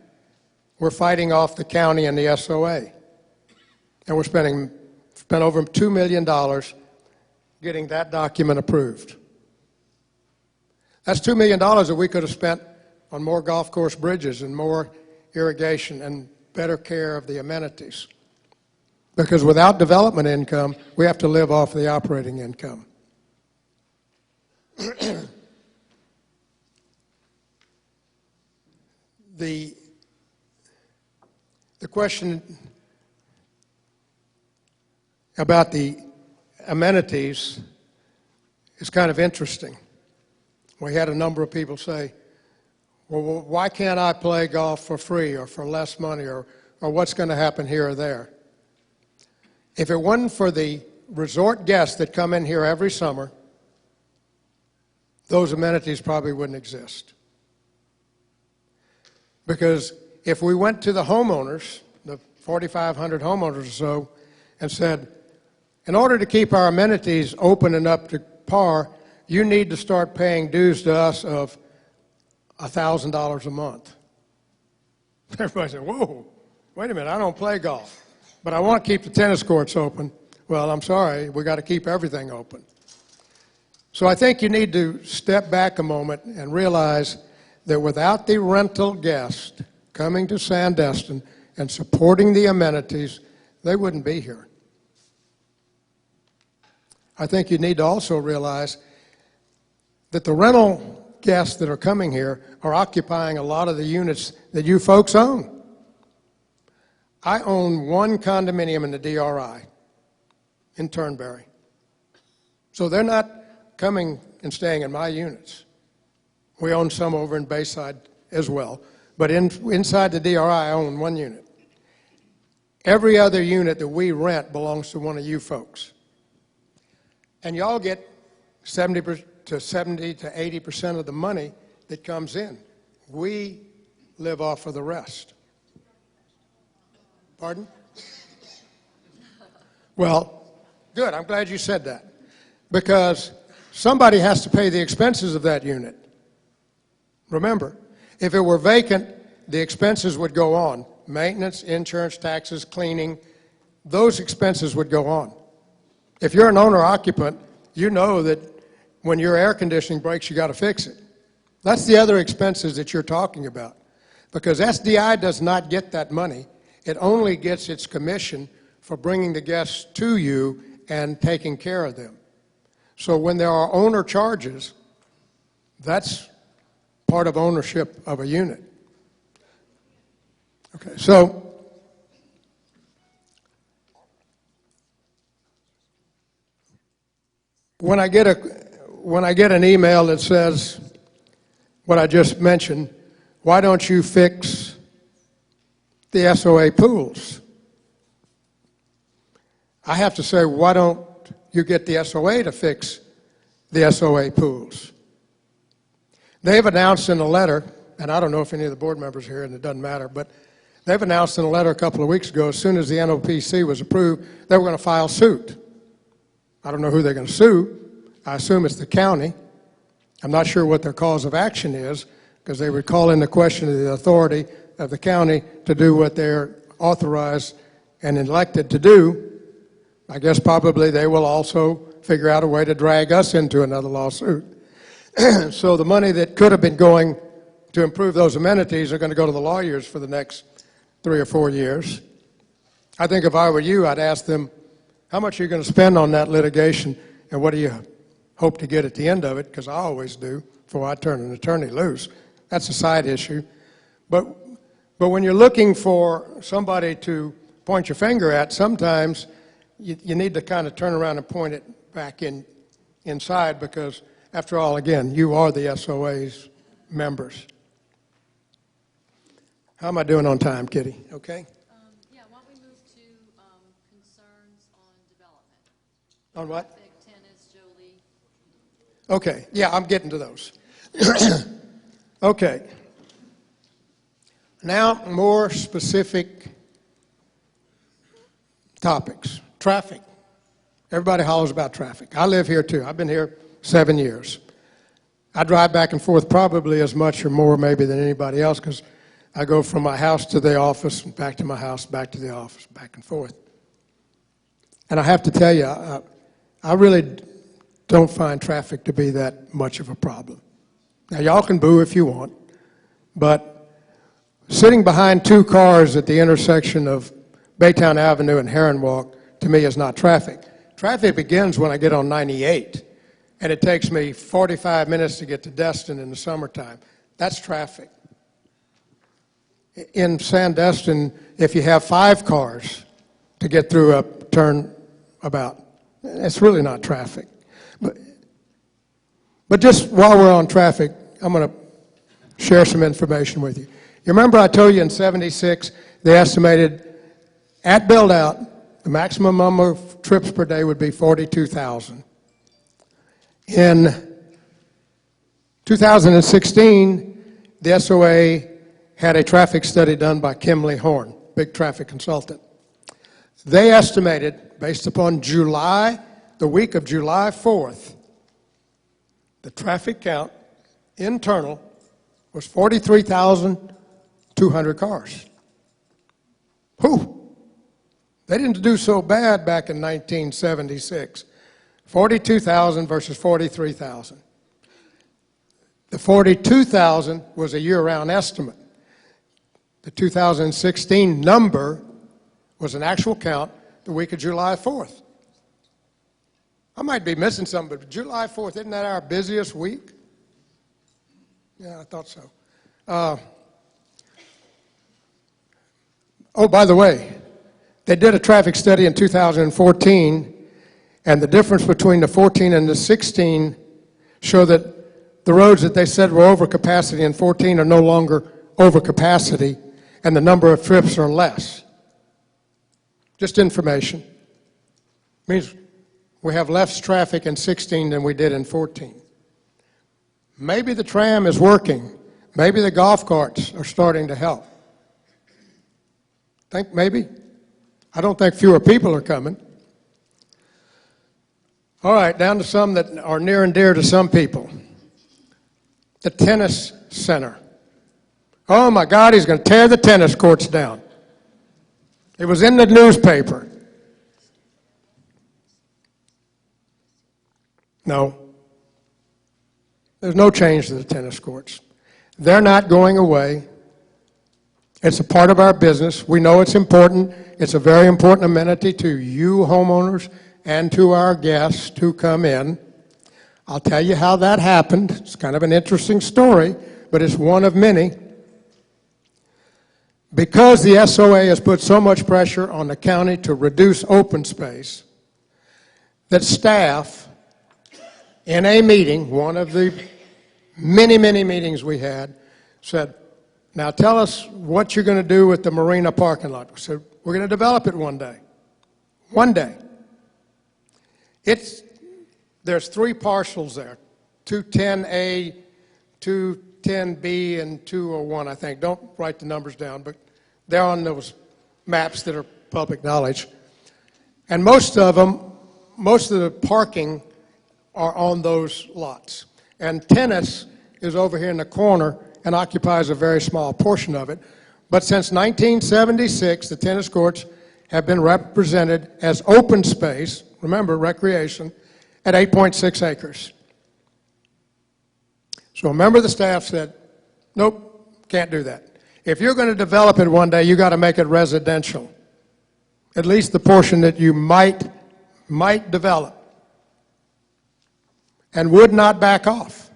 we're fighting off the county and the SOA. And we're spent over $2 million getting that document approved. That's $2 million that we could have spent on more golf course bridges and more irrigation and better care of the amenities. Because without development income, we have to live off the operating income. The question about the amenities is kind of interesting. We had a number of people say, well, why can't I play golf for free or for less money, or what's going to happen here or there? If it wasn't for the resort guests that come in here every summer, those amenities probably wouldn't exist. Because if we went to the homeowners, the 4,500 homeowners or so, and said, in order to keep our amenities open and up to par, you need to start paying dues to us of $1,000 a month. Everybody said, whoa, wait a minute, I don't play golf, but I want to keep the tennis courts open. Well, I'm sorry, we got to keep everything open. So I think you need to step back a moment and realize that without the rental guest coming to Sandestin and supporting the amenities, they wouldn't be here. I think you need to also realize that the rental guests that are coming here are occupying a lot of the units that you folks own. I own one condominium in the DRI in Turnberry. So they're not coming and staying in my units. We own some over in Bayside as well. But inside the DRI, I own one unit. Every other unit that we rent belongs to one of you folks. And y'all get 70 to 80% of the money that comes in. We live off of the rest. Pardon? Well, good. I'm glad you said that. Because somebody has to pay the expenses of that unit. Remember, if it were vacant, the expenses would go on. Maintenance, insurance, taxes, cleaning, those expenses would go on. If you're an owner-occupant, you know that when your air conditioning breaks, you got to fix it. That's the other expenses that you're talking about. Because SDI does not get that money. It only gets its commission for bringing the guests to you and taking care of them. So when there are owner charges, that's part of ownership of a unit. Okay, so when I get an email that says what I just mentioned, why don't you fix the SOA pools? I have to say, why don't you get the SOA to fix the SOA pools? They've announced in a letter, and I don't know if any of the board members are here, and it doesn't matter, but they've announced in a letter a couple of weeks ago, as soon as the NOPC was approved, they were going to file suit. I don't know who they're going to sue. I assume it's the county. I'm not sure what their cause of action is, because they would call into question the authority of the county to do what they're authorized and elected to do. I guess probably they will also figure out a way to drag us into another lawsuit. So the money that could have been going to improve those amenities are going to go to the lawyers for the next 3 or 4 years. I think if I were you, I'd ask them, how much are you going to spend on that litigation, and what do you hope to get at the end of it? Because I always do, before I turn an attorney loose. That's a side issue. But when you're looking for somebody to point your finger at, sometimes you need to kind of turn around and point it back inside, because after all, again, you are the SOA's members. How am I doing on time, Kitty? Okay? Yeah, why don't we move to concerns on development? On what? Traffic, tennis, Jolie. Okay, yeah, I'm getting to those. Okay. Now, more specific topics. Traffic. Everybody hollers about traffic. I live here too. I've been here 7 years. I drive back and forth probably as much or more maybe than anybody else, because I go from my house to the office, back to my house, back to the office, back and forth. And I have to tell you, I really don't find traffic to be that much of a problem. Now, y'all can boo if you want, but sitting behind two cars at the intersection of Baytown Avenue and Heron Walk, to me, is not traffic. Traffic begins when I get on 98, and it takes me 45 minutes to get to Destin in the summertime. That's traffic. In Sandestin, if you have 5 cars to get through a turnabout, it's really not traffic. But just while we're on traffic, I'm going to share some information with you. You remember I told you in '76 they estimated at build-out the maximum number of trips per day would be 42,000. In 2016, the SOA had a traffic study done by Kimley Horn, big traffic consultant. They estimated, based upon July, the week of July 4th, the traffic count, internal, was 43,200 cars. Whew! They didn't do so bad back in 1976. 42,000 versus 43,000. The 42,000 was a year-round estimate. The 2016 number was an actual count the week of July 4th. I might be missing something, but July 4th, isn't that our busiest week? Yeah, I thought so. Oh, by the way, they did a traffic study in 2014, and the difference between the 14 and the 16 show that the roads that they said were over capacity in 14 are no longer over capacity, and the number of trips are less. Just information. Means we have less traffic in 16 than we did in 14. Maybe the tram is working. Maybe the golf carts are starting to help. Think maybe? I don't think fewer people are coming. All right, down to some that are near and dear to some people. The tennis center. Oh my God, he's going to tear the tennis courts down. It was in the newspaper. No. There's no change to the tennis courts. They're not going away. It's a part of our business. We know it's important. It's a very important amenity to you homeowners and to our guests who come in. I'll tell you how that happened. It's kind of an interesting story, but it's one of many. Because the SOA has put so much pressure on the county to reduce open space, that staff, in a meeting, one of the many, many meetings we had, said, now tell us what you're going to do with the marina parking lot. We said, we're going to develop it one day. One day. There's 3 parcels there, 210A, 210B, and 201, I think. Don't write the numbers down, but they're on those maps that are public knowledge. And most of the parking are on those lots. And tennis is over here in the corner and occupies a very small portion of it. But since 1976, the tennis courts have been represented as open space, remember, recreation, at 8.6 acres. So a member of the staff said, nope, can't do that. If you're going to develop it one day, you got to make it residential, at least the portion that you might develop, and would not back off.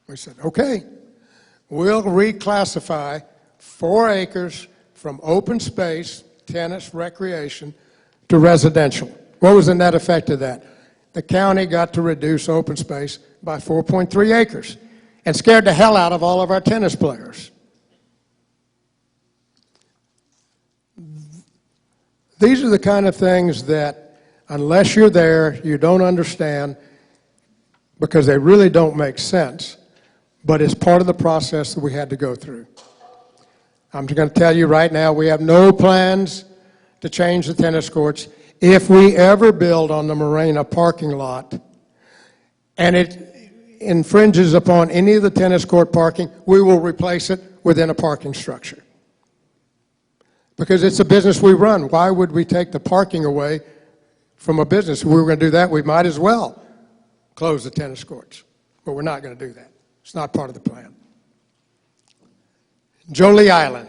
We said, okay, we'll reclassify 4 acres from open space, tennis, recreation, to residential. What was the net effect of that? The county got to reduce open space by 4.3 acres and scared the hell out of all of our tennis players. These are the kind of things that, unless you're there, you don't understand, because they really don't make sense, but it's part of the process that we had to go through. I'm just going to tell you right now, we have no plans to change the tennis courts. If we ever build on the marina parking lot and it infringes upon any of the tennis court parking, we will replace it within a parking structure. Because it's a business we run. Why would we take the parking away from a business? If we were going to do that, we might as well close the tennis courts. But we're not going to do that. It's not part of the plan. Jolie Island.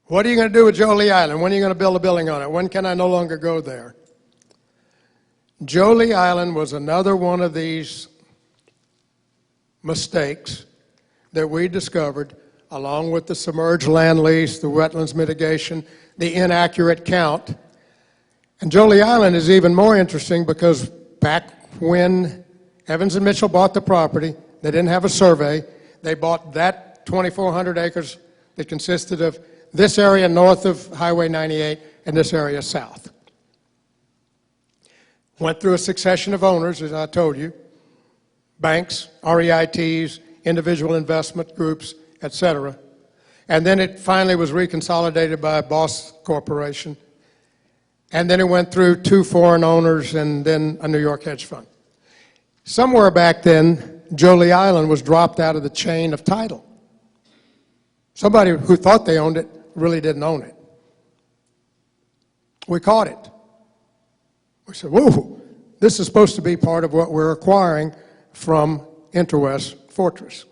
What are you going to do with Jolie Island? When are you going to build a building on it? When can I no longer go there? Jolie Island was another one of these mistakes that we discovered, along with the submerged land lease, the wetlands mitigation, the inaccurate count. And Jolie Island is even more interesting because back when Evans and Mitchell bought the property, they didn't have a survey. They bought that 2,400 acres that consisted of this area north of Highway 98 and this area south. Went through a succession of owners, as I told you, banks, REITs, individual investment groups, etc. And then it finally was reconsolidated by Boss Corporation. And then it went through 2 foreign owners and then a New York hedge fund. Somewhere back then, Jolie Island was dropped out of the chain of title. Somebody who thought they owned it really didn't own it. We caught it. We said, whoa, this is supposed to be part of what we're acquiring from Interwest Fortress.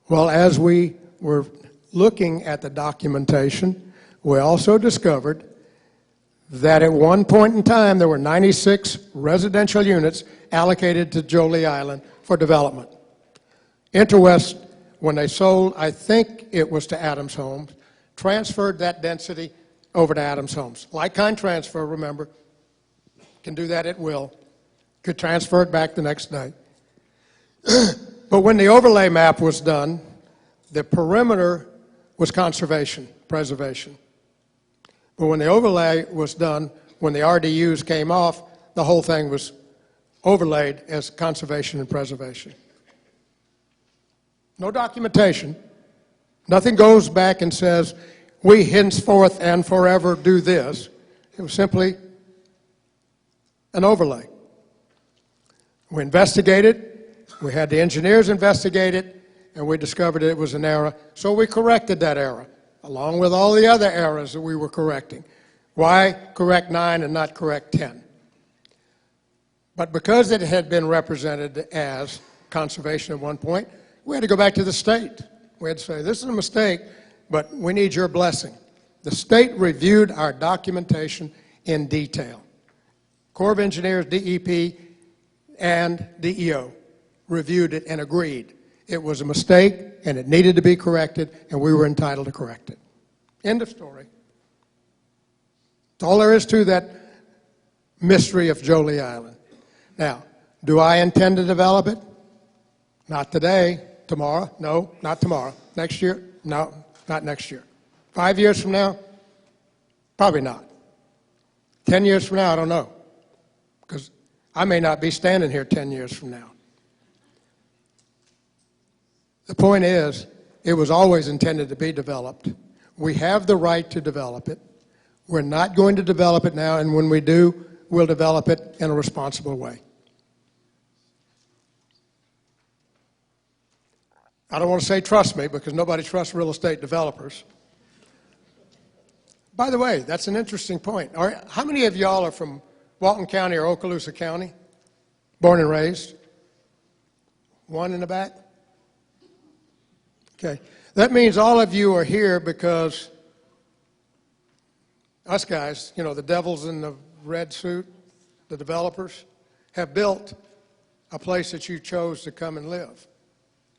Well, as we were looking at the documentation, we also discovered that at one point in time there were 96 residential units allocated to Jolie Island for development. Interwest, when they sold, I think it was to Adams Homes, transferred that density over to Adams Homes. Like-kind transfer, remember, can do that at will. Could transfer it back the next day. But when the overlay map was done, the perimeter was conservation, preservation. But when the overlay was done, when the RDUs came off, the whole thing was overlaid as conservation and preservation. No documentation. Nothing goes back and says, we henceforth and forever do this. It was simply an overlay. We investigated, we had the engineers investigate it, and we discovered it was an error. So we corrected that error, along with all the other errors that we were correcting. Why correct 9 and not correct 10? But because it had been represented as conservation at one point, we had to go back to the state. We had to say, this is a mistake, but we need your blessing. The state reviewed our documentation in detail. Corps of Engineers, DEP, and DEO reviewed it and agreed. It was a mistake, and it needed to be corrected, and we were entitled to correct it. End of story. That's all there is to that mystery of Jolie Island. Now, do I intend to develop it? Not today. Tomorrow? No, not tomorrow. Next year? No, not next year. 5 years from now? Probably not. 10 years from now? I don't know. Because I may not be standing here 10 years from now. The point is, it was always intended to be developed. We have the right to develop it. We're not going to develop it now, and when we do, we'll develop it in a responsible way. I don't want to say trust me, because nobody trusts real estate developers. By the way, that's an interesting point. How many of y'all are from Walton County or Okaloosa County? Born and raised? One in the back? Okay. That means all of you are here because us guys, you know, the devils in the red suit, the developers, have built a place that you chose to come and live.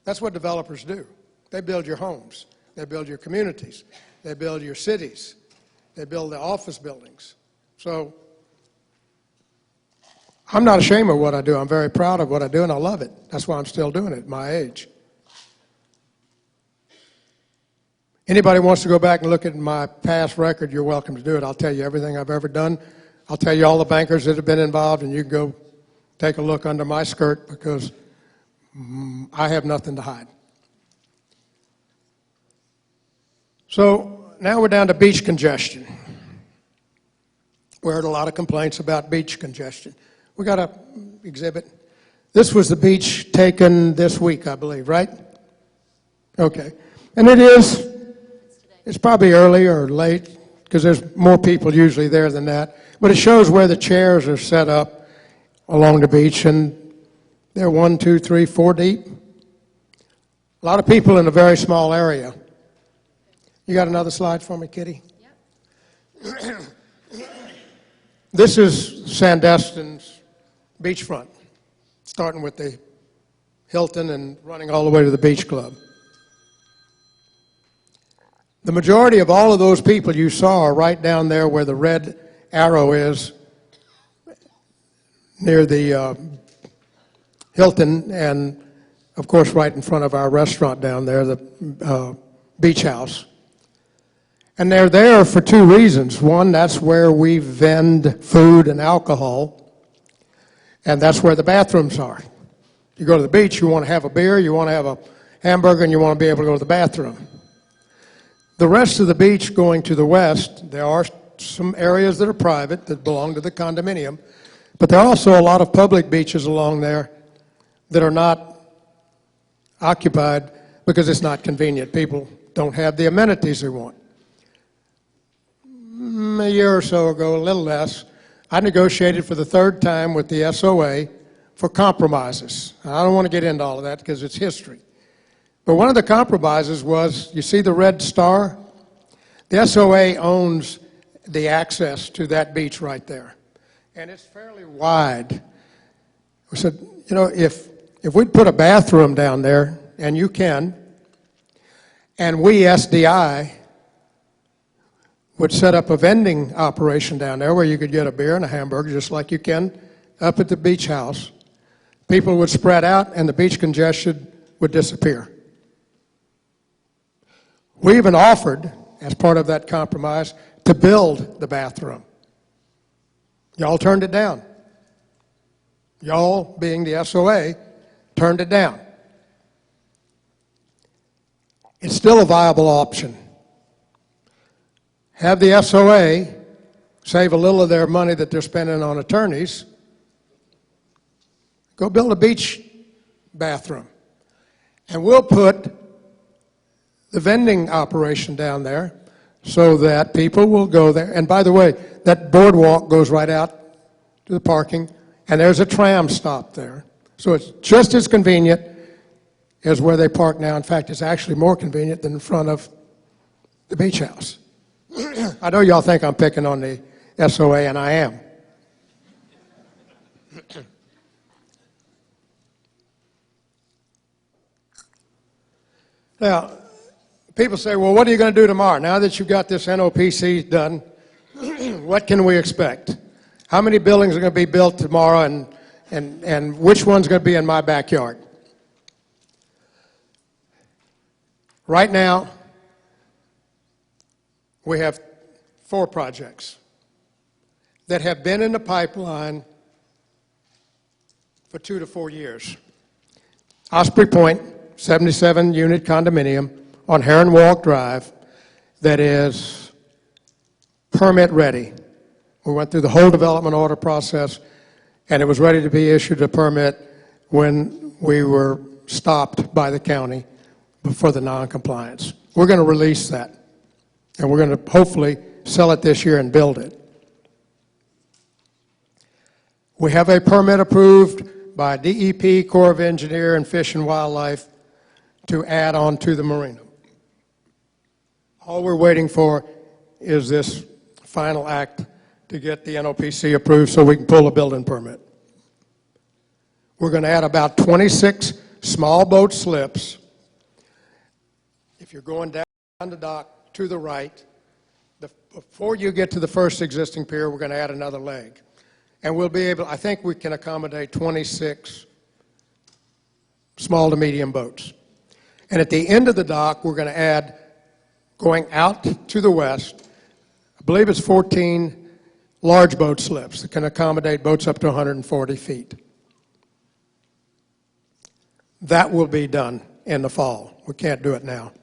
That's what developers do. They build your homes. They build your communities. They build your cities. They build the office buildings. So I'm not ashamed of what I do. I'm very proud of what I do, and I love it. That's why I'm still doing it at my age. Anybody wants to go back and look at my past record, you're welcome to do it. I'll tell you everything I've ever done. I'll tell you all the bankers that have been involved, and you can go take a look under my skirt because I have nothing to hide. So now we're down to beach congestion. We heard a lot of complaints about beach congestion. We got an exhibit. This was the beach taken this week, I believe, right? Okay. And it's probably early or late because there's more people usually there than that. But it shows where the chairs are set up along the beach, and they're 1, 2, 3, 4 deep. A lot of people in a very small area. You got another slide for me, Kitty? Yep. This is Sandestin's beachfront, starting with the Hilton and running all the way to the beach club. The majority of all of those people you saw are right down there where the red arrow is, near the Hilton, and of course right in front of our restaurant down there, the Beach House. And they're there for two reasons. One, that's where we vend food and alcohol, and that's where the bathrooms are. You go to the beach, you want to have a beer, you want to have a hamburger, and you want to be able to go to the bathroom. The rest of the beach going to the west, there are some areas that are private that belong to the condominium, but there are also a lot of public beaches along there that are not occupied because it's not convenient. People don't have the amenities they want. A year or so ago, a little less, I negotiated for the third time with the SOA for compromises. I don't want to get into all of that because it's history. But one of the compromises was, you see the red star? The SOA owns the access to that beach right there. And it's fairly wide. We said, you know, if we'd put a bathroom down there, and you can, and we, SDI, would set up a vending operation down there where you could get a beer and a hamburger just like you can up at the beach house, people would spread out and the beach congestion would disappear. We even offered, as part of that compromise, to build the bathroom. Y'all turned it down. Y'all, being the SOA, turned it down. It's still a viable option. Have the SOA save a little of their money that they're spending on attorneys. Go build a beach bathroom. And we'll put the vending operation down there so that people will go there. And by the way, that boardwalk goes right out to the parking, and there's a tram stop there. So it's just as convenient as where they park now. In fact, it's actually more convenient than in front of the beach house. I know y'all think I'm picking on the SOA, and I am. Now, people say, well, what are you going to do tomorrow? Now that you've got this NOPC done, what can we expect? How many buildings are going to be built tomorrow, and which one's going to be in my backyard? Right now, we have 4 projects that have been in the pipeline for 2 to 4 years. Osprey Point, 77-unit condominium on Heron Walk Drive that is permit ready. We went through the whole development order process, and it was ready to be issued a permit when we were stopped by the county for the non-compliance. We're going to release that, and we're going to hopefully sell it this year and build it. We have a permit approved by DEP, Corps of Engineers, and Fish and Wildlife to add on to the marina. All we're waiting for is this final act to get the NOPC approved so we can pull a building permit. We're going to add about 26 small boat slips. If you're going down the dock to the right, before you get to the first existing pier, we're going to add another leg. And we'll be able, I think we can accommodate 26 small to medium boats. And at the end of the dock, we're going to add, going out to the west, I believe it's 14 large boat slips that can accommodate boats up to 140 feet. That will be done in the fall. We can't do it now.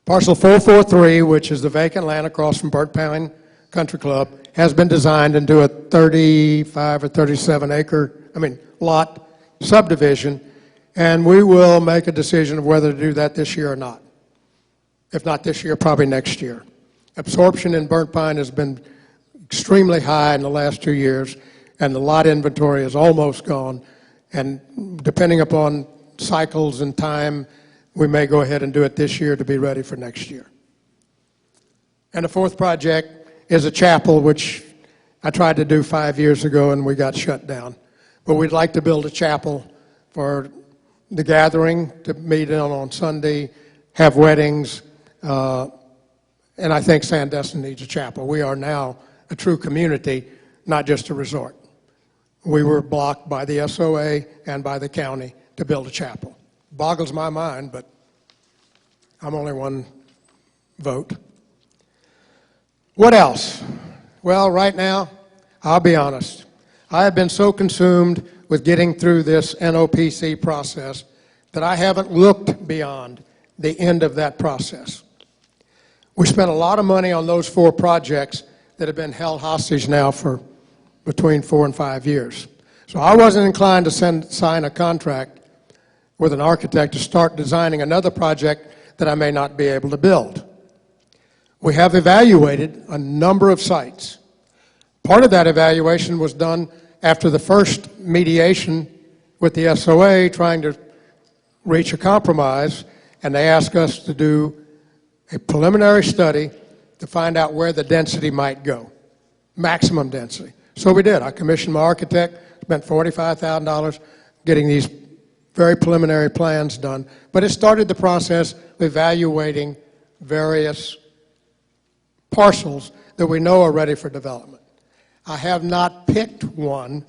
Parcel 443, which is the vacant land across from Burt Pine Country Club, has been designed into a 35 or 37 acre, lot subdivision, and we will make a decision of whether to do that this year or not. If not this year, probably next year. Absorption in Burnt Pine has been extremely high in the last 2 years, and the lot inventory is almost gone. And depending upon cycles and time, we may go ahead and do it this year to be ready for next year. And the fourth project is a chapel, which I tried to do 5 years ago and we got shut down. But we'd like to build a chapel for the gathering, to meet on Sunday, have weddings, and I think Sandestin needs a chapel. We are now a true community, not just a resort. We were blocked by the SOA and by the county to build a chapel. Boggles my mind, but I'm only one vote. What else? Well, right now, I'll be honest. I have been so consumed with getting through this NOPC process that I haven't looked beyond the end of that process. We spent a lot of money on those 4 projects that have been held hostage now for between 4 and 5 years. So I wasn't inclined to sign a contract with an architect to start designing another project that I may not be able to build. We have evaluated a number of sites. Part of that evaluation was done after the first mediation with the SOA, trying to reach a compromise, and they asked us to do a preliminary study to find out where the density might go, maximum density. So we did. I commissioned my architect, spent $45,000 getting these very preliminary plans done. But it started the process of evaluating various parcels that we know are ready for development. I have not picked one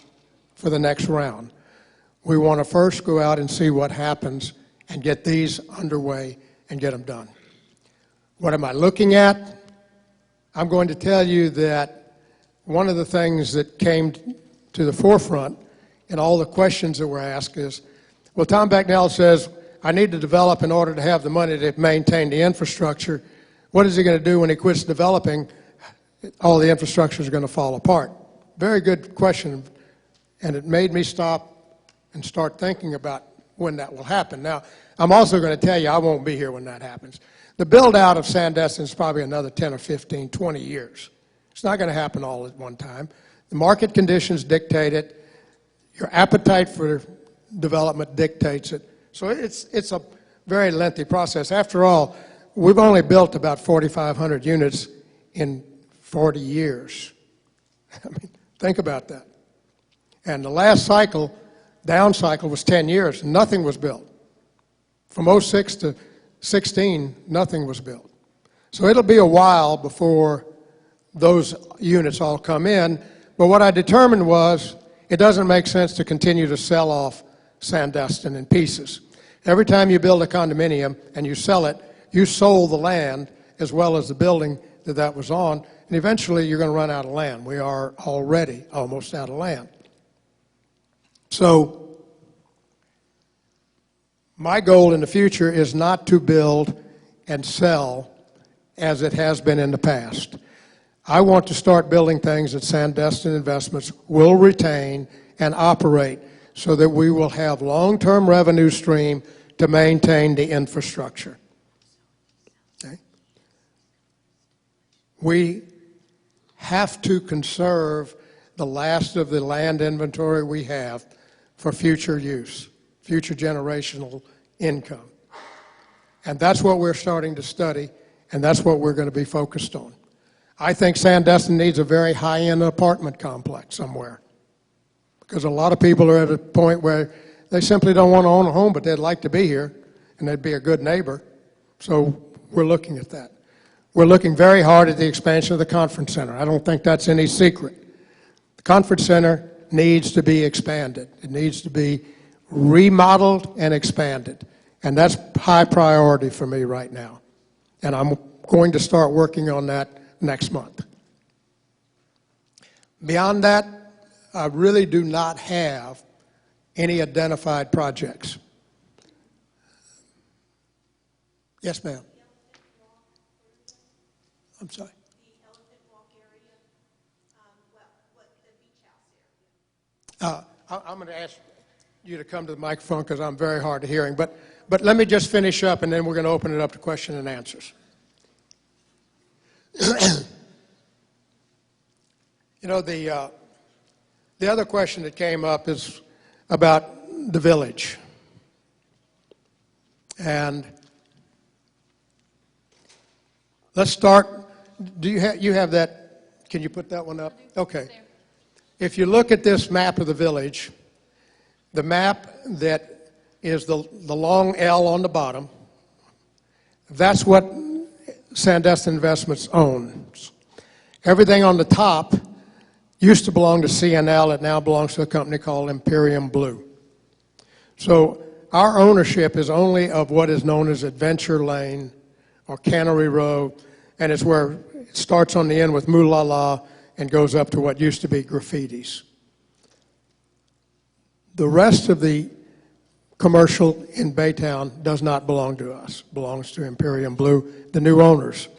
for the next round. We want to first go out and see what happens and get these underway and get them done. What am I looking at? I'm going to tell you that one of the things that came to the forefront in all the questions that were asked is, well, Tom Becknell says, I need to develop in order to have the money to maintain the infrastructure. What is he going to do when he quits developing? All the infrastructure is going to fall apart. Very good question, and it made me stop and start thinking about when that will happen. Now, I'm also going to tell you I won't be here when that happens. The build-out of Sandestin is probably another 10 or 15, 20 years. It's not going to happen all at one time. The market conditions dictate it. Your appetite for development dictates it. So it's a very lengthy process. After all, we've only built about 4,500 units in 40 years. I mean, think about that. And the last cycle, down cycle, was 10 years. Nothing was built. From 06 to 16, nothing was built. So it'll be a while before those units all come in. But what I determined was it doesn't make sense to continue to sell off Sandestin in pieces. Every time you build a condominium and you sell it, you sold the land as well as the building that was on, and eventually you're going to run out of land. We are already almost out of land. So my goal in the future is not to build and sell as it has been in the past. I want to start building things that Sandestin Investments will retain and operate so that we will have long-term revenue stream to maintain the infrastructure. Okay? We have to conserve the last of the land inventory we have for future use, future generational income. And that's what we're starting to study, and that's what we're going to be focused on. I think Sandestin needs a very high-end apartment complex somewhere, because a lot of people are at a point where they simply don't want to own a home, but they'd like to be here, and they'd be a good neighbor. So we're looking at that. We're looking very hard at the expansion of the conference center. I don't think that's any secret. The conference center needs to be expanded. It needs to be remodeled and expanded. And that's high priority for me right now. And I'm going to start working on that next month. Beyond that, I really do not have any identified projects. Yes, ma'am. I'm sorry. The Elephant Walk area, what the beach house area. I'm going to ask you to come to the microphone because I'm very hard of hearing. But let me just finish up, and then we're going to open it up to question and answers. You know, the The other question that came up is about the village. And let's start, you have that, can you put that one up? Okay. If you look at this map of the village, the map that is the long L on the bottom, that's what Sandestin Investments owns. Everything on the top used to belong to CNL. It now belongs to a company called Imperium Blue. So our ownership is only of what is known as Adventure Lane or Cannery Row, and it's where it starts on the end with Moolala and goes up to what used to be Graffitis. The rest of the commercial in Baytown does not belong to us. It belongs to Imperium Blue, the new owners.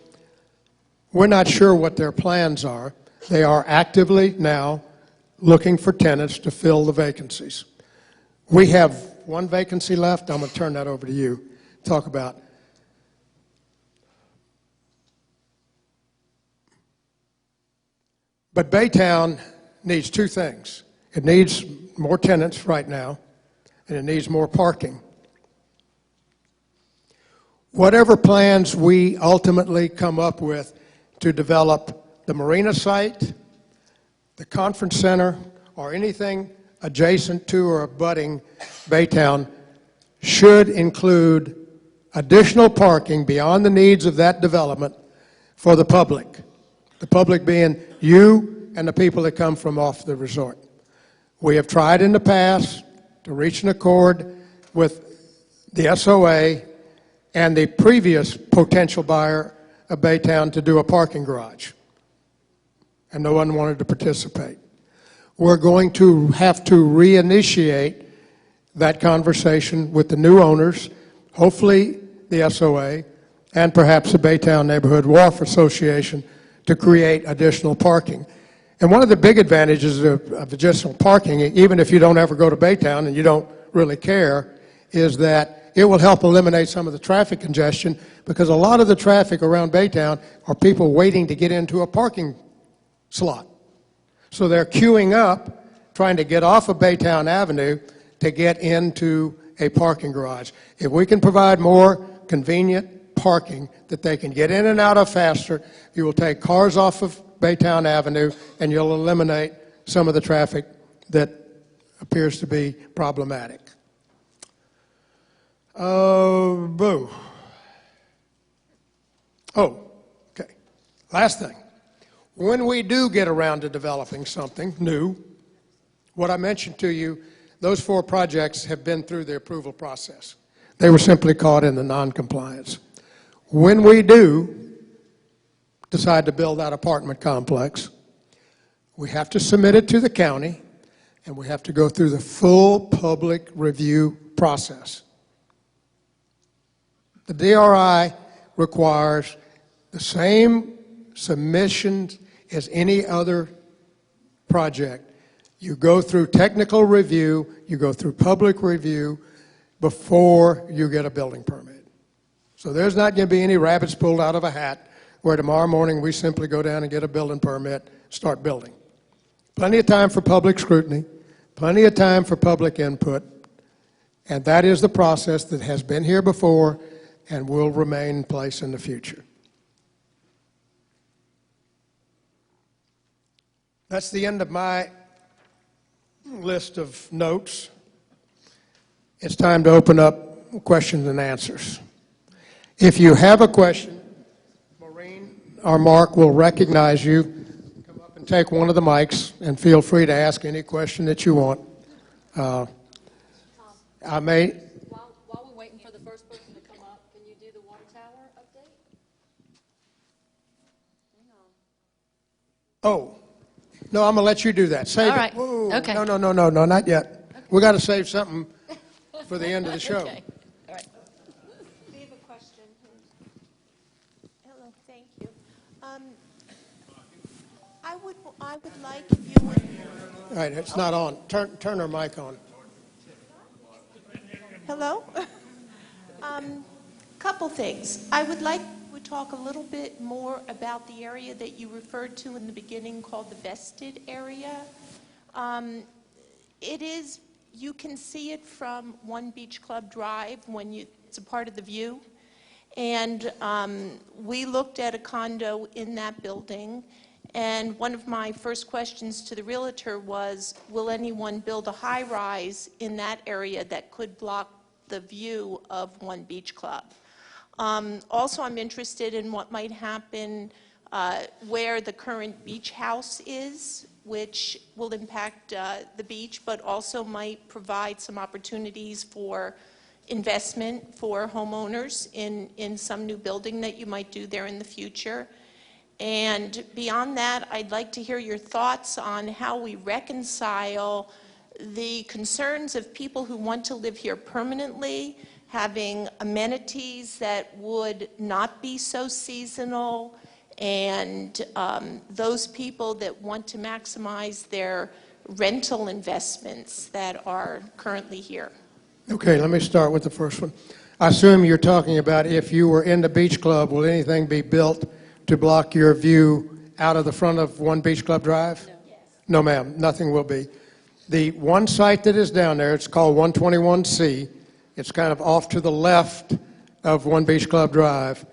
We're not sure what their plans are. They are actively now looking for tenants to fill the vacancies. We have one vacancy left. I'm going to turn that over to you. Talk about. But Baytown needs two things. It needs more tenants right now, and it needs more parking. Whatever plans we ultimately come up with to develop the marina site, the conference center, or anything adjacent to or abutting Baytown should include additional parking beyond the needs of that development for the public. The public being you and the people that come from off the resort. We have tried in the past to reach an accord with the SOA and the previous potential buyer of Baytown to do a parking garage, and no one wanted to participate. We're going to have to reinitiate that conversation with the new owners, hopefully the SOA, and perhaps the Baytown Neighborhood Wharf Association to create additional parking. And one of the big advantages of additional parking, even if you don't ever go to Baytown and you don't really care, is that it will help eliminate some of the traffic congestion, because a lot of the traffic around Baytown are people waiting to get into a parking slot. So they're queuing up, trying to get off of Baytown Avenue to get into a parking garage. If we can provide more convenient parking that they can get in and out of faster, you will take cars off of Baytown Avenue, and you'll eliminate some of the traffic that appears to be problematic. Boo. Oh, okay. Last thing. When we do get around to developing something new, what I mentioned to you, those 4 projects have been through the approval process. They were simply caught in the non-compliance. When we do decide to build that apartment complex, we have to submit it to the county, and we have to go through the full public review process. The DRI requires the same submissions as any other project. You go through technical review, you go through public review before you get a building permit. So there's not going to be any rabbits pulled out of a hat where tomorrow morning we simply go down and get a building permit, start building. Plenty of time for public scrutiny, plenty of time for public input, and that is the process that has been here before and will remain in place in the future. That's the end of my list of notes. It's time to open up questions and answers. If you have a question, our Mark will recognize you. Come up and take one of the mics, and feel free to ask any question that you want. I may. While we're waiting for the first person to come up, can you do the water tower update? Hang on. Oh, no, I'm going to let you do that. Save All right. it. Whoa. Okay. No, not yet. Okay. We got to save something for the end of the show. Okay. All right. We have a question. Hello, thank you. I would like if you would. All right, it's not on. Turn her mic on. Hello? Couple things. I would like to talk a little bit more about the area that you referred to in the beginning called the vested area. It is, you can see it from One Beach Club Drive when it's a part of the view. And we looked at a condo in that building, and one of my first questions to the realtor was, will anyone build a high-rise in that area that could block the view of One Beach Club? Also, I'm interested in what might happen where the current beach house is, which will impact the beach, but also might provide some opportunities for investment for homeowners in some new building that you might do there in the future. And beyond that, I'd like to hear your thoughts on how we reconcile the concerns of people who want to live here permanently, having amenities that would not be so seasonal, and those people that want to maximize their rental investments that are currently here. Okay, let me start with the first one. I assume you're talking about if you were in the beach club, will anything be built to block your view out of the front of One Beach Club Drive? No. Yes. No, ma'am, nothing will be. The one site that is down there, it's called 121C. It's kind of off to the left of One Beach Club Drive.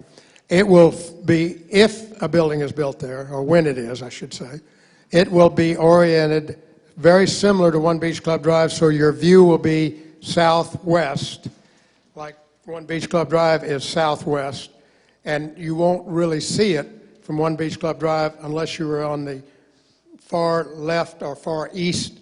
It will be, if a building is built there, or when it is, I should say, it will be oriented very similar to One Beach Club Drive, so your view will be southwest, like One Beach Club Drive is southwest, and you won't really see it from One Beach Club Drive unless you were on the far left or far east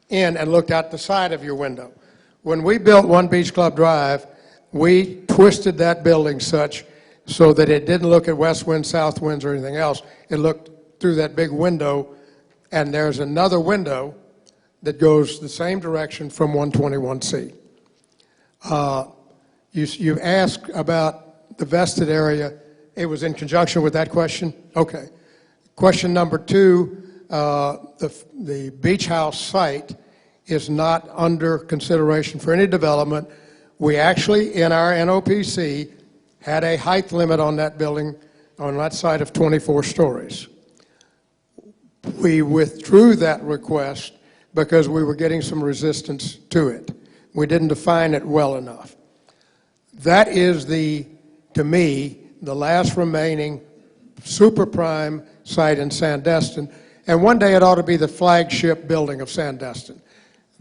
end and looked out the side of your window. When we built One Beach Club Drive, we twisted that building such so that it didn't look at west winds, south winds, or anything else. It looked through that big window, and there's another window that goes the same direction from 121C. You asked about the vested area. It was in conjunction with that question? Okay. Question number two, the beach house site is not under consideration for any development. We actually, in our NOPC, had a height limit on that building, on that site of 24 stories. We withdrew that request because we were getting some resistance to it. We didn't define it well enough. That is to me, the last remaining super prime site in Sandestin, and one day it ought to be the flagship building of Sandestin.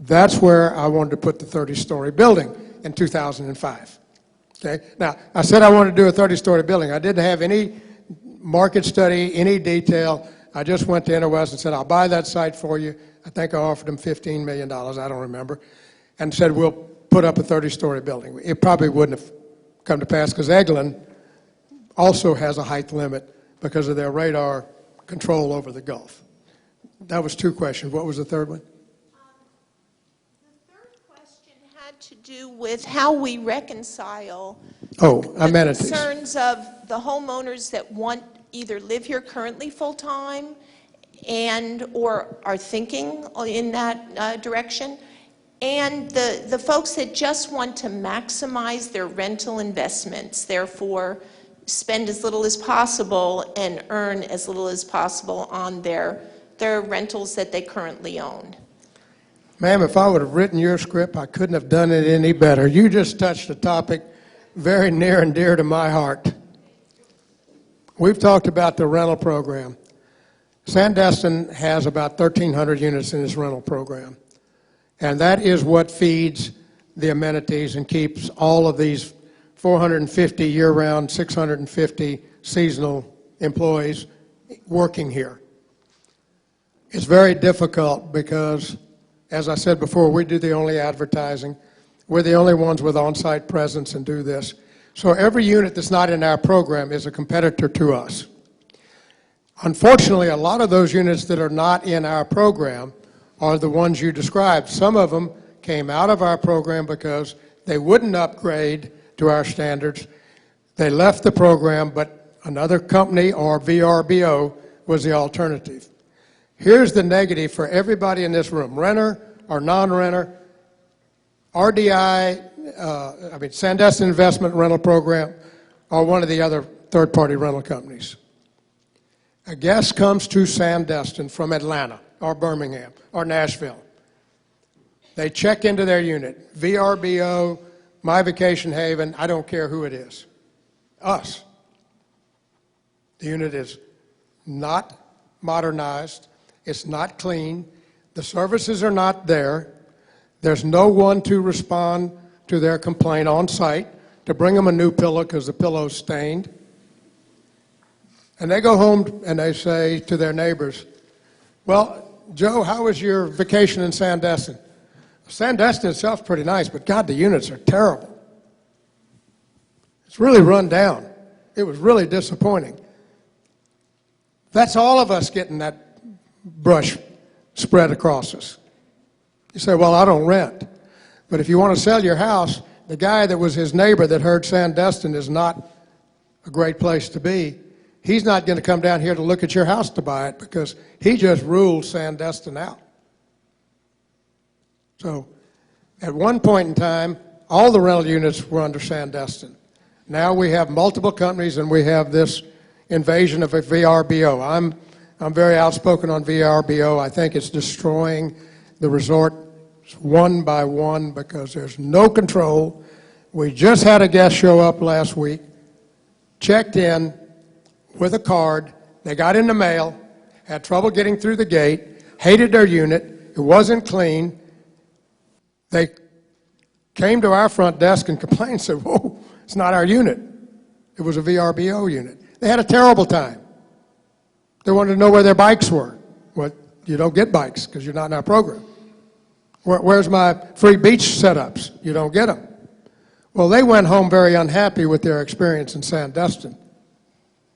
That's where I wanted to put the 30-story building in 2005. Okay? Now, I said I wanted to do a 30-story building. I didn't have any market study, any detail. I just went to InterWest and said, I'll buy that site for you. I think I offered them $15 million, I don't remember, and said, we'll put up a 30-story building. It probably wouldn't have come to pass because Eglin also has a height limit because of their radar control over the Gulf. That was two questions. What was the third one? The third question had to do with how we reconcile amenities. The concerns of the homeowners that want either live here currently full-time and or are thinking in that direction, and the folks that just want to maximize their rental investments, therefore spend as little as possible and earn as little as possible on their rentals that they currently own. Ma'am, if I would have written your script, I couldn't have done it any better. You just touched a topic very near and dear to my heart. We've talked about the rental program. Sandestin has about 1,300 units in its rental program. And that is what feeds the amenities and keeps all of these 450 year-round, 650 seasonal employees working here. It's very difficult because, as I said before, we do the only advertising. We're the only ones with on-site presence and do this. So every unit that's not in our program is a competitor to us. Unfortunately, a lot of those units that are not in our program are the ones you described. Some of them came out of our program because they wouldn't upgrade to our standards. They left the program, but another company or VRBO was the alternative. Here's the negative for everybody in this room, renter or non-renter. RDI, Sandestin Investment Rental Program, or one of the other third-party rental companies. A guest comes to Sandestin from Atlanta, or Birmingham or Nashville. They check into their unit, VRBO, My Vacation Haven, I don't care who it is, us. The unit is not modernized, it's not clean, the services are not there, there's no one to respond to their complaint on site, to bring them a new pillow because the pillow's stained. And they go home and they say to their neighbors, well, Joe, how was your vacation in Sandestin? Sandestin itself is pretty nice, but God, the units are terrible. It's really run down. It was really disappointing. That's all of us getting that brush spread across us. You say, well, I don't rent. But if you want to sell your house, the guy that was his neighbor that heard Sandestin is not a great place to be. He's not going to come down here to look at your house to buy it because he just ruled Sandestin out. So at one point in time, all the rental units were under Sandestin. Now we have multiple companies and we have this invasion of a VRBO. I'm very outspoken on VRBO. I think it's destroying the resort one by one because there's no control. We just had a guest show up last week, checked in with a card. They got in the mail, had trouble getting through the gate, hated their unit. It wasn't clean. They came to our front desk and complained and said, whoa, it's not our unit. It was a VRBO unit. They had a terrible time. They wanted to know where their bikes were. Well, you don't get bikes because you're not in our program. Where's my free beach setups? You don't get them. Well, they went home very unhappy with their experience in Sandestin,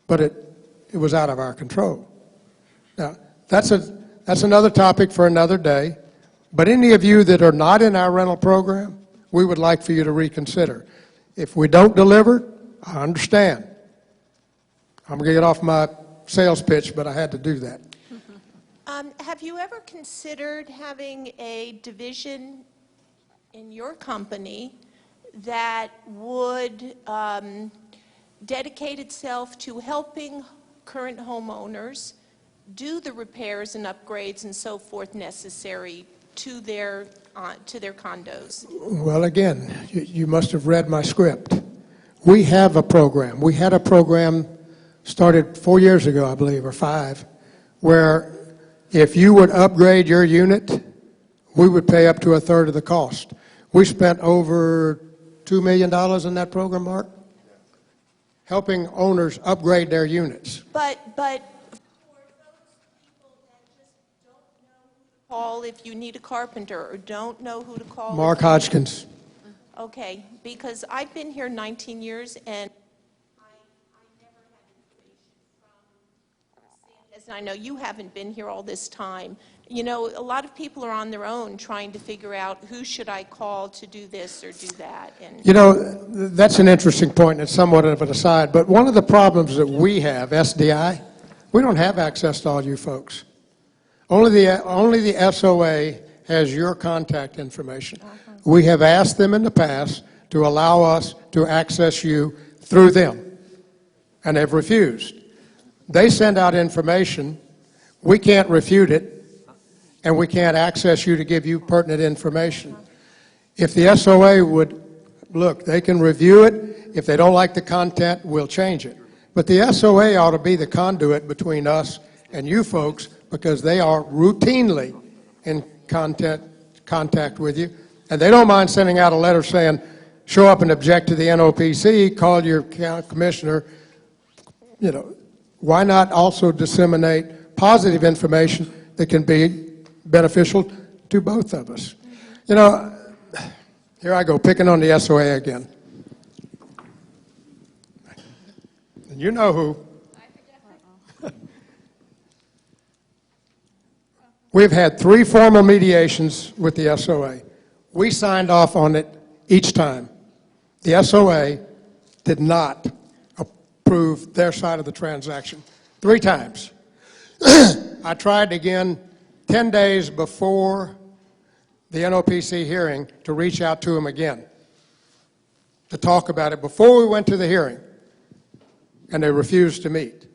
but it was out of our control. Now, that's another topic for another day, but any of you that are not in our rental program, we would like for you to reconsider. If we don't deliver, I understand. I'm going to get off my sales pitch, but I had to do that. Have you ever considered having a division in your company that would dedicate itself to helping current homeowners do the repairs and upgrades and so forth necessary to their condos? Well, again, you must have read my script. We have a program. We had a program started 4 years ago, I believe, or 5, where if you would upgrade your unit, we would pay up to 1/3 of the cost. We spent over $2 million in that program, Mark, helping owners upgrade their units. But for those people that just don't know who to call if you need a carpenter or don't know who to call. Mark Hodgkins. Okay, because I've been here 19 years and I never had information from Sandestin. I know you haven't been here all this time. You know, a lot of people are on their own trying to figure out who should I call to do this or do that. And You know, that's an interesting point, and it's somewhat of an aside, but one of the problems that we have, SDI, we don't have access to all you folks. Only the SOA has your contact information. We have asked them in the past to allow us to access you through them, and they've refused. They send out information, we can't refute it, and we can't access you to give you pertinent information. If the SOA would, look, they can review it. If they don't like the content, we'll change it. But the SOA ought to be the conduit between us and you folks because they are routinely in contact with you. And they don't mind sending out a letter saying, show up and object to the NOPC, call your commissioner. You know, why not also disseminate positive information that can be beneficial to both of us? You know, here I go, picking on the SOA again. And you know who. We've had 3 formal mediations with the SOA. We signed off on it each time. The SOA did not approve their side of the transaction. 3 times. I tried again 10 days before the NOPC hearing to reach out to them again to talk about it before we went to the hearing, and they refused to meet.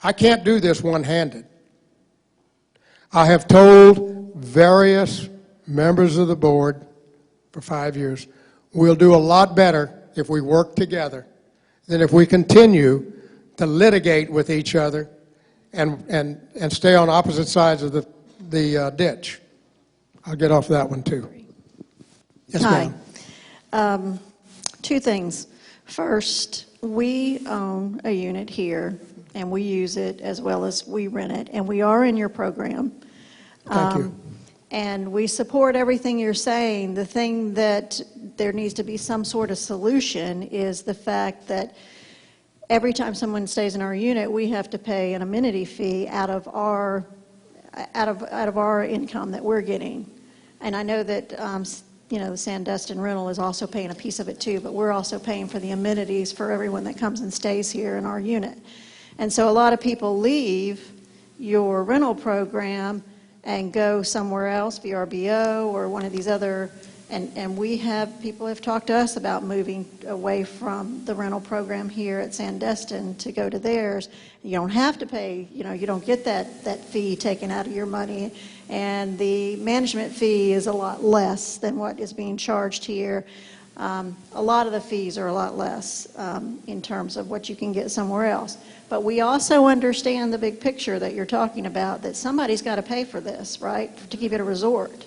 I can't do this one-handed. I have told various members of the board for 5 years, we'll do a lot better if we work together than if we continue to litigate with each other and stay on opposite sides of the ditch. I'll get off that one too. Yes, Hi. ma'am. Two things. First, we own a unit here, and we use it as well as we rent it, and we are in your program. Thank you. And we support everything you're saying. The thing that there needs to be some sort of solution is the fact that every time someone stays in our unit, we have to pay an amenity fee out of our income that we're getting. And I know that the Sandestin rental is also paying a piece of it too, but we're also paying for the amenities for everyone that comes and stays here in our unit. And so a lot of people leave your rental program and go somewhere else, VRBO or one of these other, and people have talked to us about moving away from the rental program here at Sandestin to go to theirs. You don't have to pay, you don't get that fee taken out of your money, and the management fee is a lot less than what is being charged here. A lot of the fees are a lot less in terms of what you can get somewhere else. But we also understand the big picture that you're talking about, that somebody's got to pay for this, right, to keep it a resort.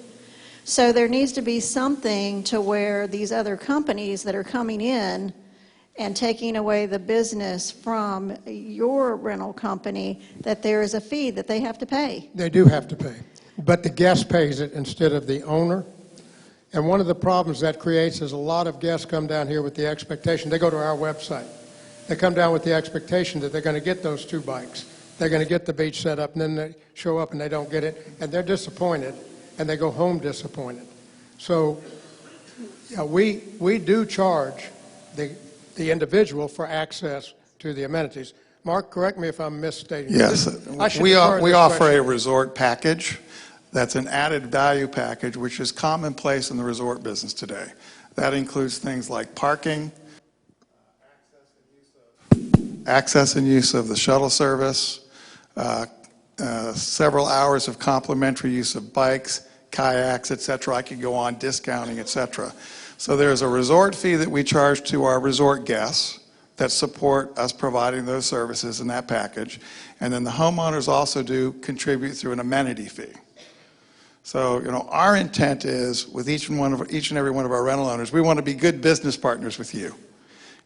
So there needs to be something to where these other companies that are coming in and taking away the business from your rental company, that there is a fee that they have to pay. They do have to pay, but the guest pays it instead of the owner. And one of the problems that creates is a lot of guests come down here with the expectation, they go to our website, they come down with the expectation that they're going to get those 2 bikes, they're going to get the beach set up, and then they show up and they don't get it, and they're disappointed, and they go home disappointed. So we do charge the individual for access to the amenities. Mark, correct me if I'm misstating. Yes, I should we defer this offer a question. resort package that's an added value package, which is commonplace in the resort business today. That includes things like parking, access and use of the shuttle service, several hours of complimentary use of bikes, kayaks, et cetera. I could go on, discounting, et cetera. So there's a resort fee that we charge to our resort guests that support us providing those services in that package. And then the homeowners also do contribute through an amenity fee. So, our intent is with each and every one of our rental owners, we want to be good business partners with you.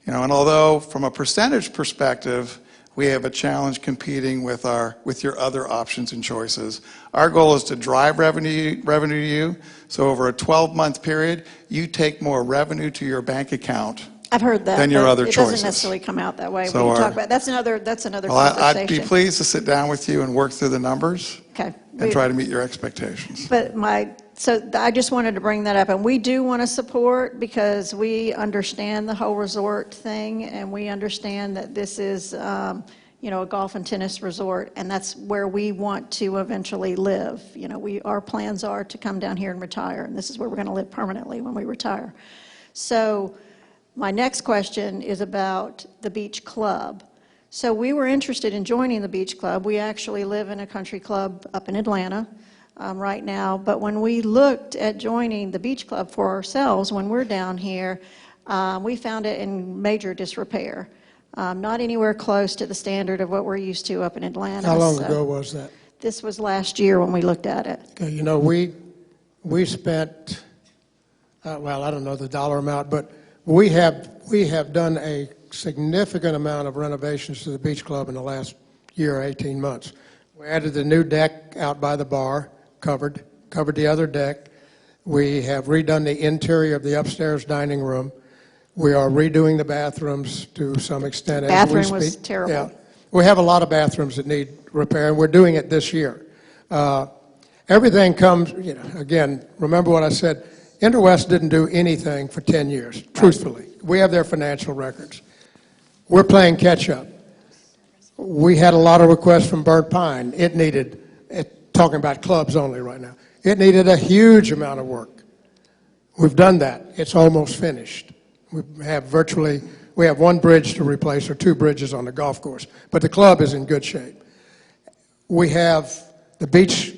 And although from a percentage perspective, we have a challenge competing with your other options and choices, our goal is to drive revenue to you. So over a 12-month period, you take more revenue to your bank account. I've heard that. Than your but other it choices. doesn't necessarily come out that way So when you talk about. That's another Well, conversation. I'd be pleased to sit down with you and work through the numbers Okay. and try to meet your expectations. But so I just wanted to bring that up, and we do want to support because we understand the whole resort thing, and we understand that this is, a golf and tennis resort, and that's where we want to eventually live. Our plans are to come down here and retire, and this is where we're going to live permanently when we retire. So my next question is about the beach club. So we were interested in joining the beach club. We actually live in a country club up in Atlanta right now, but when we looked at joining the beach club for ourselves when we're down here, we found it in major disrepair. Not anywhere close to the standard of what we're used to up in Atlanta. How long So ago was that? this was last year when we looked at it. Okay, we spent, well, I don't know the dollar amount, but we have done a significant amount of renovations to the beach club in the last year, 18 months. We added the new deck out by the bar, covered the other deck. We have redone the interior of the upstairs dining room. We are redoing the bathrooms to some extent as we Bathroom speak. was terrible. Yeah. We have a lot of bathrooms that need repair, and we're doing it this year. Everything comes, again, remember what I said, Interwest didn't do anything for 10 years, truthfully. We have their financial records. We're playing catch-up. We had a lot of requests from Burnt Pine. It needed, talking about clubs only right now, it needed a huge amount of work. We've done that. It's almost finished. We have one bridge to replace, or 2 bridges on the golf course, but the club is in good shape. We have the beach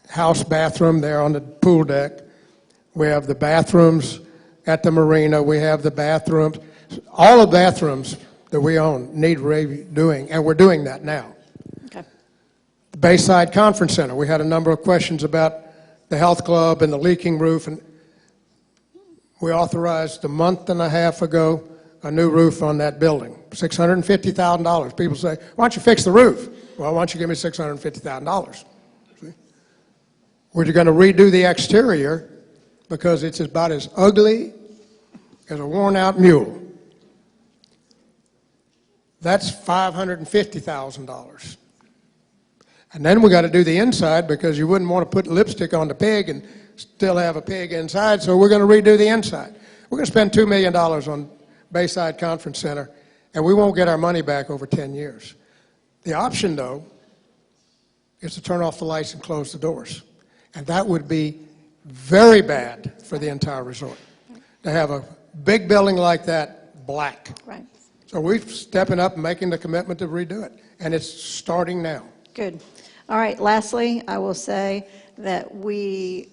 house bathroom there on the pool deck. We have the bathrooms at the marina. We have the bathrooms. All the bathrooms that we own need redoing, and we're doing that now. Okay. The Bayside Conference Center, we had a number of questions about the health club and the leaking roof, and we authorized a month and a half ago a new roof on that building, $650,000. People say, why don't you fix the roof? Well, why don't you give me $650,000? We're going to redo the exterior because it's about as ugly as a worn-out mule. That's $550,000. And then we got to do the inside because you wouldn't want to put lipstick on the pig and still have a pig inside, so we're going to redo the inside. We're going to spend $2 million on Bayside Conference Center, and we won't get our money back over 10 years. The option, though, is to turn off the lights and close the doors. And that would be very bad for the entire resort, to have a big building like that black. Right. So we're stepping up and making the commitment to redo it, and it's starting now. Good. All right, lastly, I will say that we,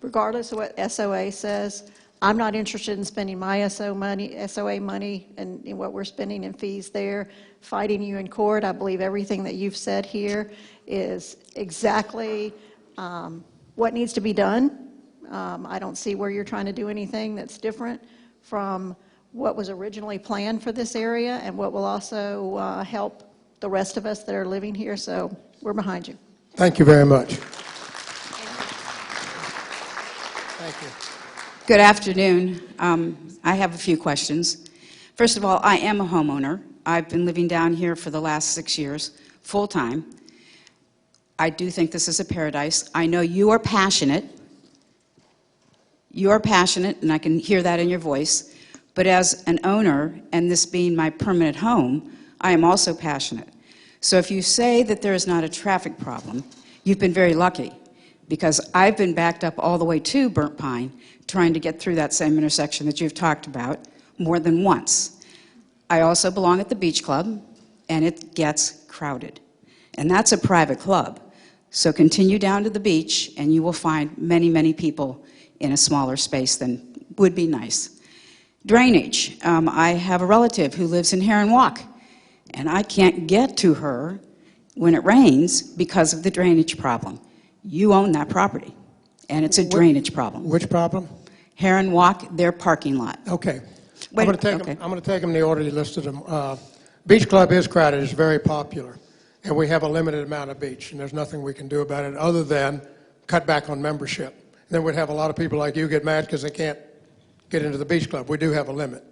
regardless of what SOA says, I'm not interested in spending my SOA money and what we're spending in fees there, fighting you in court. I believe everything that you've said here is exactly what needs to be done. I don't see where you're trying to do anything that's different from what was originally planned for this area and what will also help the rest of us that are living here. So we're behind you. Thank you very much. Thank you. Good afternoon. I have a few questions. First of all, I am a homeowner. I've been living down here for the last 6 years, full-time. I do think this is a paradise. I know you are passionate. You are passionate, and I can hear that in your voice. But as an owner, and this being my permanent home, I am also passionate. So if you say that there is not a traffic problem, you've been very lucky, because I've been backed up all the way to Burnt Pine trying to get through that same intersection that you've talked about more than once. I also belong at the Beach Club, and it gets crowded. And that's a private club. So continue down to the beach, and you will find many, many people in a smaller space than would be nice. Drainage. I have a relative who lives in Heron Walk, and I can't get to her when it rains because of the drainage problem. You own that property, and it's a drainage problem. Which problem? Heron Walk, their parking lot. Okay. Wait, I'm going to take them in the order you listed them. Beach Club is crowded. It's very popular. And we have a limited amount of beach, and there's nothing we can do about it other than cut back on membership. And then we'd have a lot of people like you get mad because they can't get into the Beach Club. We do have a limit.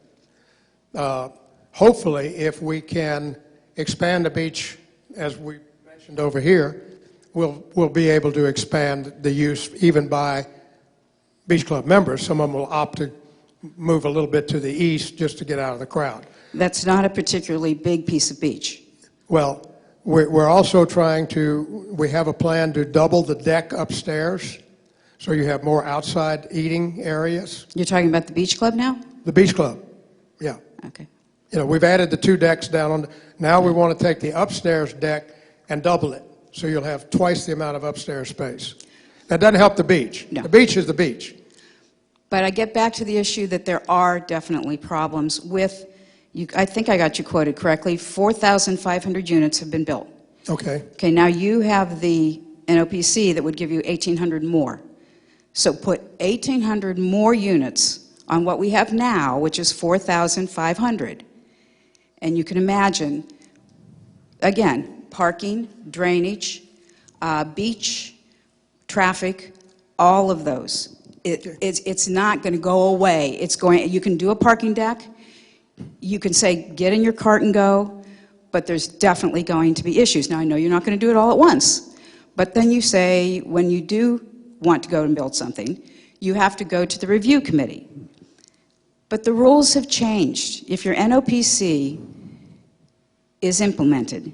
Hopefully, if we can expand the beach, as we mentioned over here, we'll be able to expand the use even by Beach Club members. Some of them will opt to move a little bit to the east just to get out of the crowd. That's not a particularly big piece of beach. Well, we're also we have a plan to double the deck upstairs, so you have more outside eating areas. You're talking about the Beach Club now? The Beach Club, yeah. Okay. We've added the 2 decks down on, now we want to take the upstairs deck and double it, so you'll have twice the amount of upstairs space. That doesn't help the beach. No. The beach is the beach. But I get back to the issue that there are definitely problems with, I think I got you quoted correctly, 4,500 units have been built. Okay. Okay, now you have the NOPC that would give you 1,800 more. So put 1,800 more units on what we have now, which is 4,500. And you can imagine, again, parking, drainage, beach, traffic, all of those. It's not going to go away. You can do a parking deck. You can say, get in your cart and go, but there's definitely going to be issues. Now, I know you're not going to do it all at once, but then you say, when you do want to go and build something, you have to go to the review committee. But the rules have changed. If your NOPC is implemented,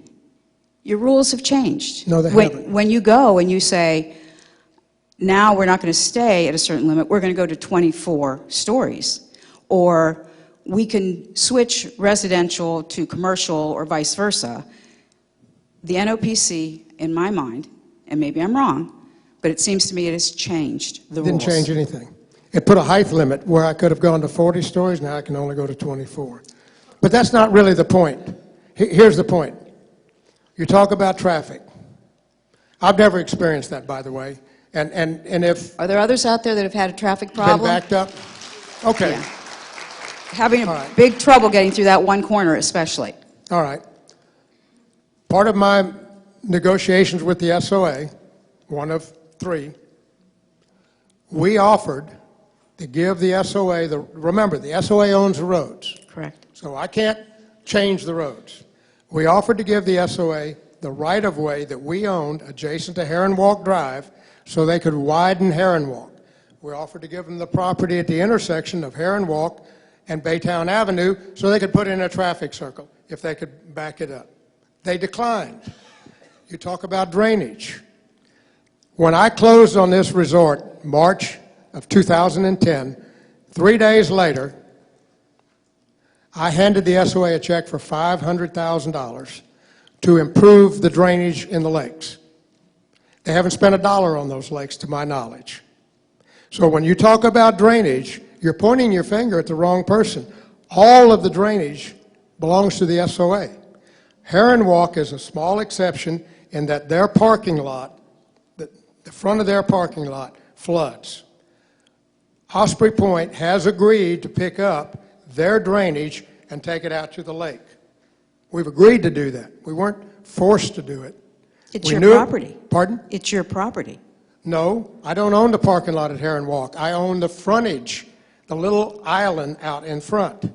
your rules have changed. No, they haven't. When you go and you say, now we're not going to stay at a certain limit, we're going to go to 24 stories, or we can switch residential to commercial or vice versa, the NOPC, in my mind, and maybe I'm wrong, but it seems to me it has changed the rules. Didn't change anything. It put a height limit where I could have gone to 40 stories, now I can only go to 24. But that's not really the point. Here's the point. You talk about traffic. I've never experienced that, by the way. And if Are there others out there that have had a traffic been problem? backed up, okay, Yeah. Having All a right. big trouble getting through that one corner especially. all right. Part of my negotiations with the SOA, one of three, we offered to give the SOA, remember, the SOA owns the roads, Correct. so I can't change the roads. We offered to give the SOA the right-of-way that we owned adjacent to Heron Walk Drive so they could widen Heron Walk. We offered to give them the property at the intersection of Heron Walk and Baytown Avenue so they could put in a traffic circle if they could back it up. They declined. You talk about drainage. When I closed on this resort, March of 2010, 3 days later, I handed the SOA a check for $500,000 to improve the drainage in the lakes. They haven't spent a dollar on those lakes, to my knowledge. So when you talk about drainage, you're pointing your finger at the wrong person. All of the drainage belongs to the SOA. Heron Walk is a small exception in that their parking lot, the front of their parking lot, floods. Osprey Point has agreed to pick up their drainage and take it out to the lake. We've agreed to do that. We weren't forced to do it. It's We your knew it- property. Pardon? It's your property. No, I don't own the parking lot at Heron Walk. I own the frontage, the little island out in front.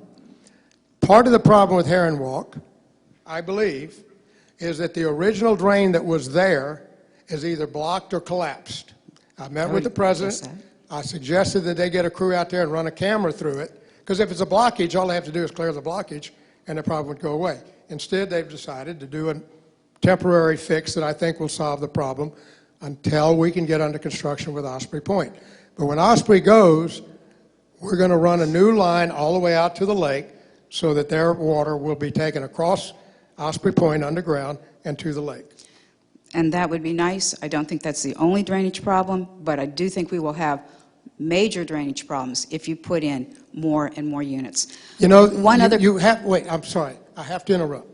Part of the problem with Heron Walk, I believe, is that the original drain that was there is either blocked or collapsed. I met with the president. I suggested that they get a crew out there and run a camera through it, because if it's a blockage, all they have to do is clear the blockage, and the problem would go away. Instead, they've decided to do a temporary fix that I think will solve the problem until we can get under construction with Osprey Point. But when Osprey goes, we're going to run a new line all the way out to the lake so that their water will be taken across Osprey Point underground and to the lake. And that would be nice. I don't think that's the only drainage problem, but I do think we will have major drainage problems if you put in more and more units. You know, wait, I'm sorry, I have to interrupt.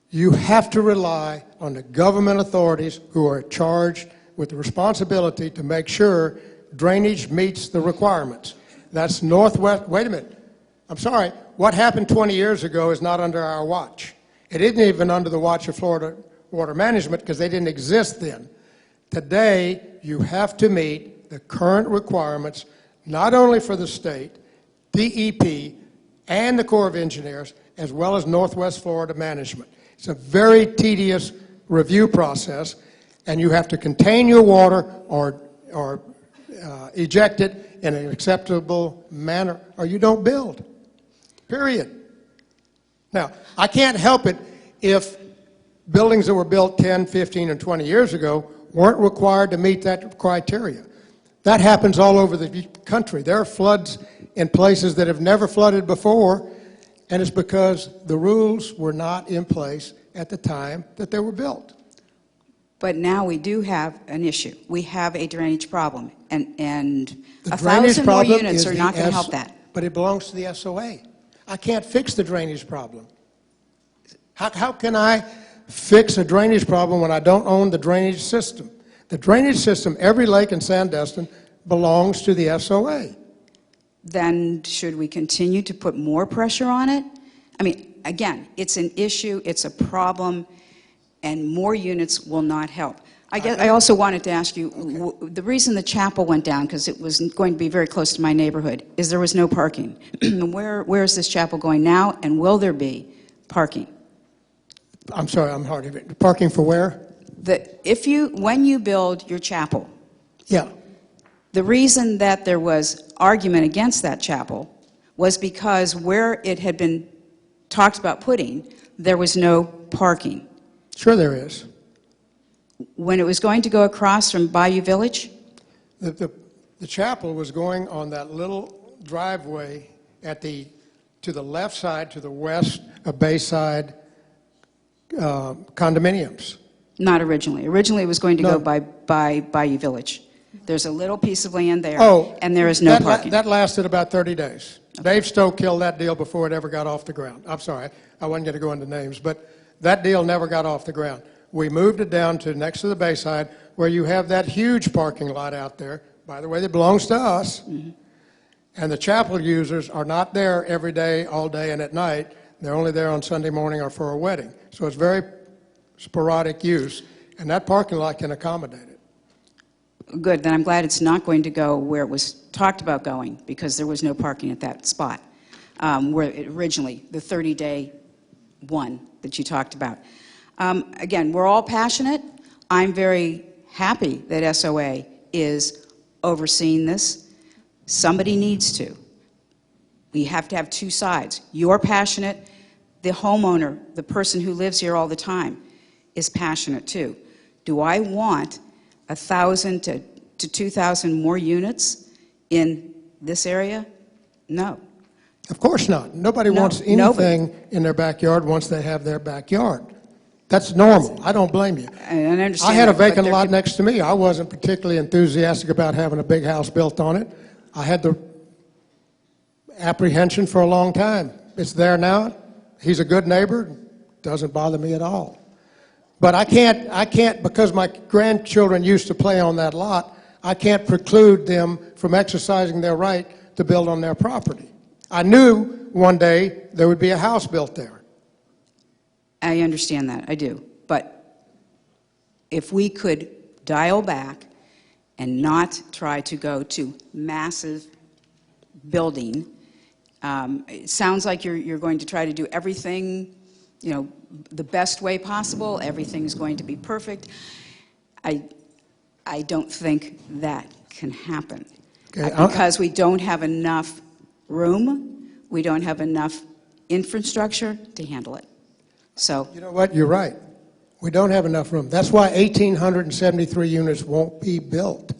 You have to rely on the government authorities who are charged with the responsibility to make sure drainage meets the requirements. That's Northwest, wait a minute, I'm sorry, what happened 20 years ago is not under our watch. It isn't even under the watch of Florida Water Management because they didn't exist then. Today, you have to meet the current requirements, not only for the state, DEP, and the Corps of Engineers, as well as Northwest Florida Management. It's a very tedious review process, and you have to contain your water or eject it in an acceptable manner, or you don't build, period. Now, I can't help it if buildings that were built 10, 15, and 20 years ago weren't required to meet that criteria. That happens all over the country. There are floods in places that have never flooded before, and it's because the rules were not in place at the time that they were built. But now we do have an issue. We have a drainage problem, and The 1,000 more problem units is are the not going to help that. But it belongs to the SOA. I can't fix the drainage problem. How can I fix a drainage problem when I don't own the drainage system? The drainage system, every lake in Sandestin, belongs to the SOA. Then should we continue to put more pressure on it? I mean, again, it's an issue, it's a problem, and more units will not help. I also wanted to ask you, the reason the chapel went down, because it was going to be very close to my neighborhood, is there was no parking. Where is this chapel going now, and will there be parking? I'm sorry, I'm hard of it. Parking for where? When you build your chapel, Yeah. the reason that there was argument against that chapel was because where it had been talked about putting, there was no parking. Sure there is. When it was going to go across from Bayou Village, The chapel was going on that little driveway to the left side, to the west of Bayside condominiums. Not originally. Originally, it was going to No. go by Bayou Village. There's a little piece of land there, Oh. and there is no parking. That lasted about 30 days. Dave Stowe killed that deal before it ever got off the ground. I'm sorry, I wasn't going to go into names, but that deal never got off the ground. We moved it down to next to the Bayside, where you have that huge parking lot out there, by the way, that belongs to us. Mm-hmm. And the chapel users are not there every day, all day, and at night. They're only there on Sunday morning or for a wedding. So it's very sporadic use, and that parking lot can accommodate it. Good, then I'm glad it's not going to go where it was talked about going, because there was no parking at that spot, where it originally, the 30-day one that you talked about. Again, we're all passionate. I'm very happy that SOA is overseeing this. Somebody needs to. We have to have two sides. You're passionate. The homeowner, the person who lives here all the time, is passionate too. Do I want 1,000 to 2,000 more units in this area? No. Of course not. Nobody No, wants nobody. anything in their backyard once they have their backyard. That's normal. I don't blame you. And I understand I had a that, but vacant there lot could- next to me. I wasn't particularly enthusiastic about having a big house built on it. I had the apprehension for a long time. It's there now. He's a good neighbor. Doesn't bother me at all. But I can't, because my grandchildren used to play on that lot, I can't preclude them from exercising their right to build on their property. I knew one day there would be a house built there. I understand that, I do. But if we could dial back and not try to go to massive building, it sounds like you're going to try to do everything, the best way possible. Everything's going to be perfect. I don't think that can happen. Okay, Because we don't have enough room, we don't have enough infrastructure to handle it. So, You know what? You're right. We don't have enough room. That's why 1,873 units won't be built.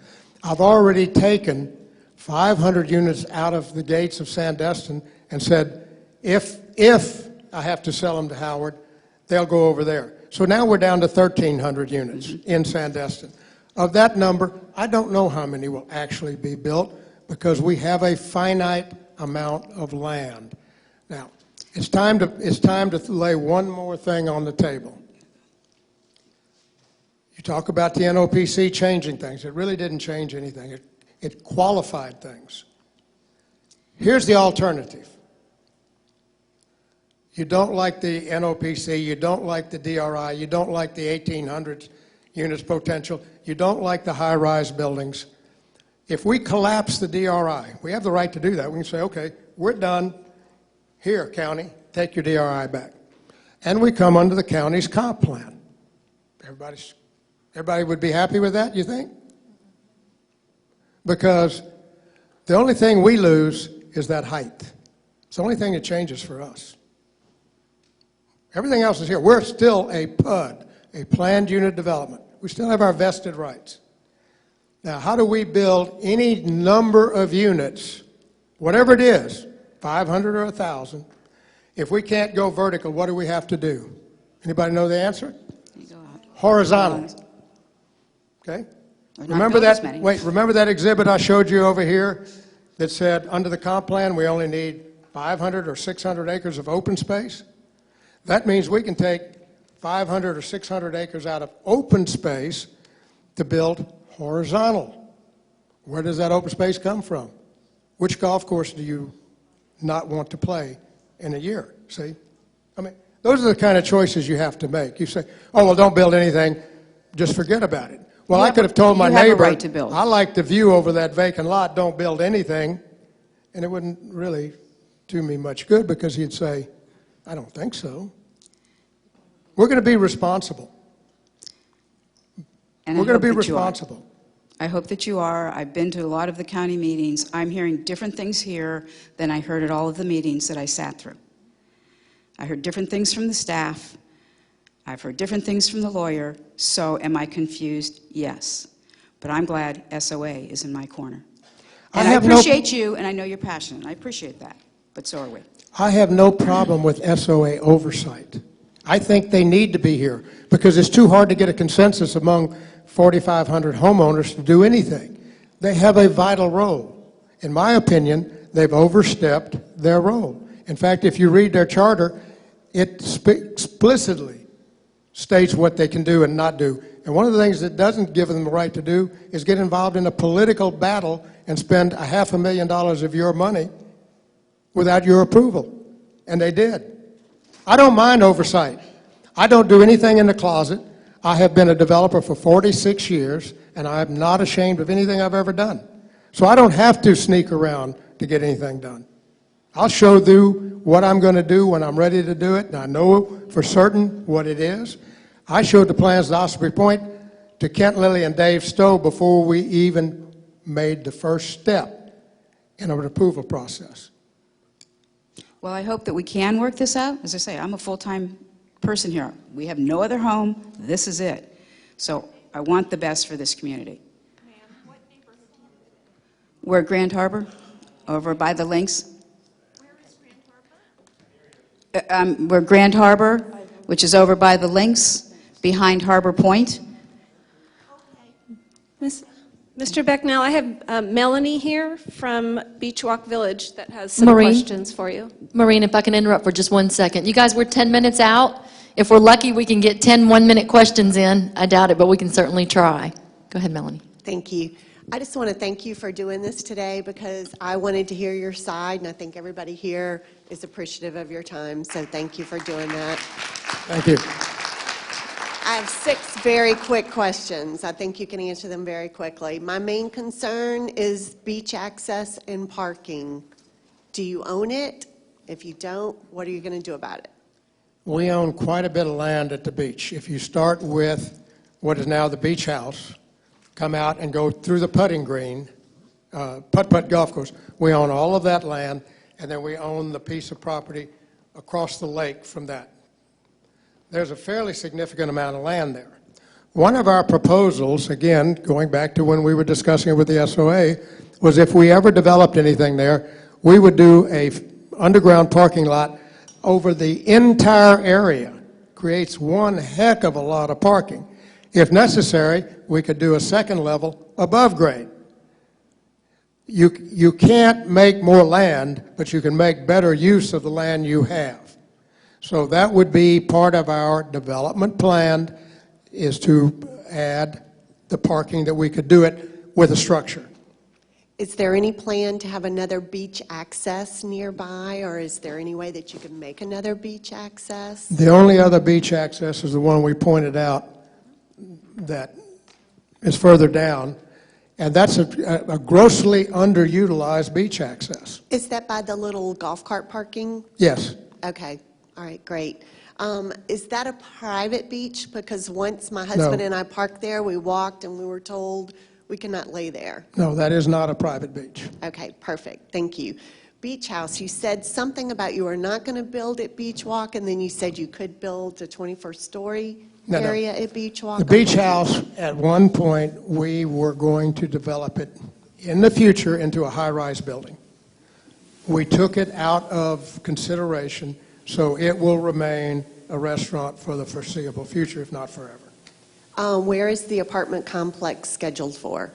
I've already taken 500 units out of the gates of Sandestin and said, if I have to sell them to Howard, they'll go over there. So now we're down to 1,300 units in Sandestin. Of that number, I don't know how many will actually be built because we have a finite amount of land. Now, it's time to lay one more thing on the table. You talk about the NOPC changing things. It really didn't change anything. It qualified things. Here's the alternative. You don't like the NOPC, you don't like the DRI, you don't like the 1,800 units potential, you don't like the high-rise buildings. If we collapse the DRI, we have the right to do that. We can say, okay, we're done. Here, county, take your DRI back. And we come under the county's comp plan. Everybody would be happy with that, you think? Because the only thing we lose is that height. It's the only thing that changes for us. Everything else is here. We're still a PUD, a planned unit development. We still have our vested rights. Now, how do we build any number of units, whatever it is, 500 or 1,000, if we can't go vertical, what do we have to do? Anybody know the answer? you go out. Horizontal. Okay? Or not Remember build as that? many. Wait, remember that exhibit I showed you over here that said under the comp plan we only need 500 or 600 acres of open space? That means we can take 500 or 600 acres out of open space to build horizontal. Where does that open space come from? Which golf course do you not want to play in a year? See? I mean, those are the kind of choices you have to make. You say, oh, well, don't build anything, just forget about it. Well, You I have could have told my you have a neighbor, right to build. I like the view over that vacant lot, don't build anything, and it wouldn't really do me much good because he'd say, I don't think so. We're going to be responsible. And We're I going to hope be that you are. responsible. I hope that you are. I've been to a lot of the county meetings. I'm hearing different things here than I heard at all of the meetings that I sat through. I heard different things from the staff. I've heard different things from the lawyer. So am I confused? Yes. But I'm glad SOA is in my corner. And I have no- appreciate you, and I know you're passionate. I appreciate that. But so are we. I have no problem with SOA oversight. I think they need to be here because it's too hard to get a consensus among 4,500 homeowners to do anything. They have a vital role. In my opinion, they've overstepped their role. In fact, if you read their charter, it explicitly states what they can do and not do. And one of the things it doesn't give them the right to do is get involved in a political battle and spend $500,000 of your money without your approval. And they did. I don't mind oversight. I don't do anything in the closet. I have been a developer for 46 years, and I'm not ashamed of anything I've ever done. So I don't have to sneak around to get anything done. I'll show you what I'm going to do when I'm ready to do it, and I know for certain what it is. I showed the plans to Osprey Point to Kent Lilly and Dave Stowe before we even made the first step in an approval process. Well, I hope that we can work this out. As I say, I'm a full-time person here. We have no other home. This is it. So I want the best for this community. Ma'am, what neighborhood? We're Grand Harbor, over by the links. Where is Grand Harbor? We're Grand Harbor, which is over by the links, behind Harbor Point. Mr. Becknell, I have Melanie here from Beach Walk Village that has some Maureen? questions for you. Maureen, if I can interrupt for just 1 second. You guys, we're 10 minutes out. If we're lucky, we can get 10 one-minute questions in. I doubt it, but we can certainly try. Go ahead, Melanie. Thank you. I just want to thank you for doing this today because I wanted to hear your side, and I think everybody here is appreciative of your time, so thank you for doing that. Thank you. I have 6 very quick questions. I think you can answer them very quickly. My main concern is beach access and parking. Do you own it? If you don't, what are you going to do about it? We own quite a bit of land at the beach. If you start with what is now the beach house, come out and go through the putting green, putt-putt golf course, we own all of that land, and then we own the piece of property across the lake from that. There's a fairly significant amount of land there. One of our proposals, again, going back to when we were discussing it with the SOA, was if we ever developed anything there, we would do a underground parking lot over the entire area. Creates one heck of a lot of parking. If necessary, we could do a second level above grade. You can't make more land, but you can make better use of the land you have. So that would be part of our development plan, is to add the parking that we could do it with a structure. Is there any plan to have another beach access nearby, or is there any way that you can make another beach access? The only other beach access is the one we pointed out that is further down, and that's a grossly underutilized beach access. Is that by the little golf cart parking? Yes. Okay, all right, great. Is that a private beach? Because once my husband and I parked there, we walked and we were told we cannot lay there. No, that is not a private beach. Okay, perfect, thank you. Beach house, you said something about you were not going to build at Beach Walk, and then you said you could build a 21st-story No. area at Beach Walk? The beach house, at one point, we were going to develop it in the future into a high-rise building. We took it out of consideration, so it will remain a restaurant for the foreseeable future, if not forever. Where is the apartment complex scheduled for?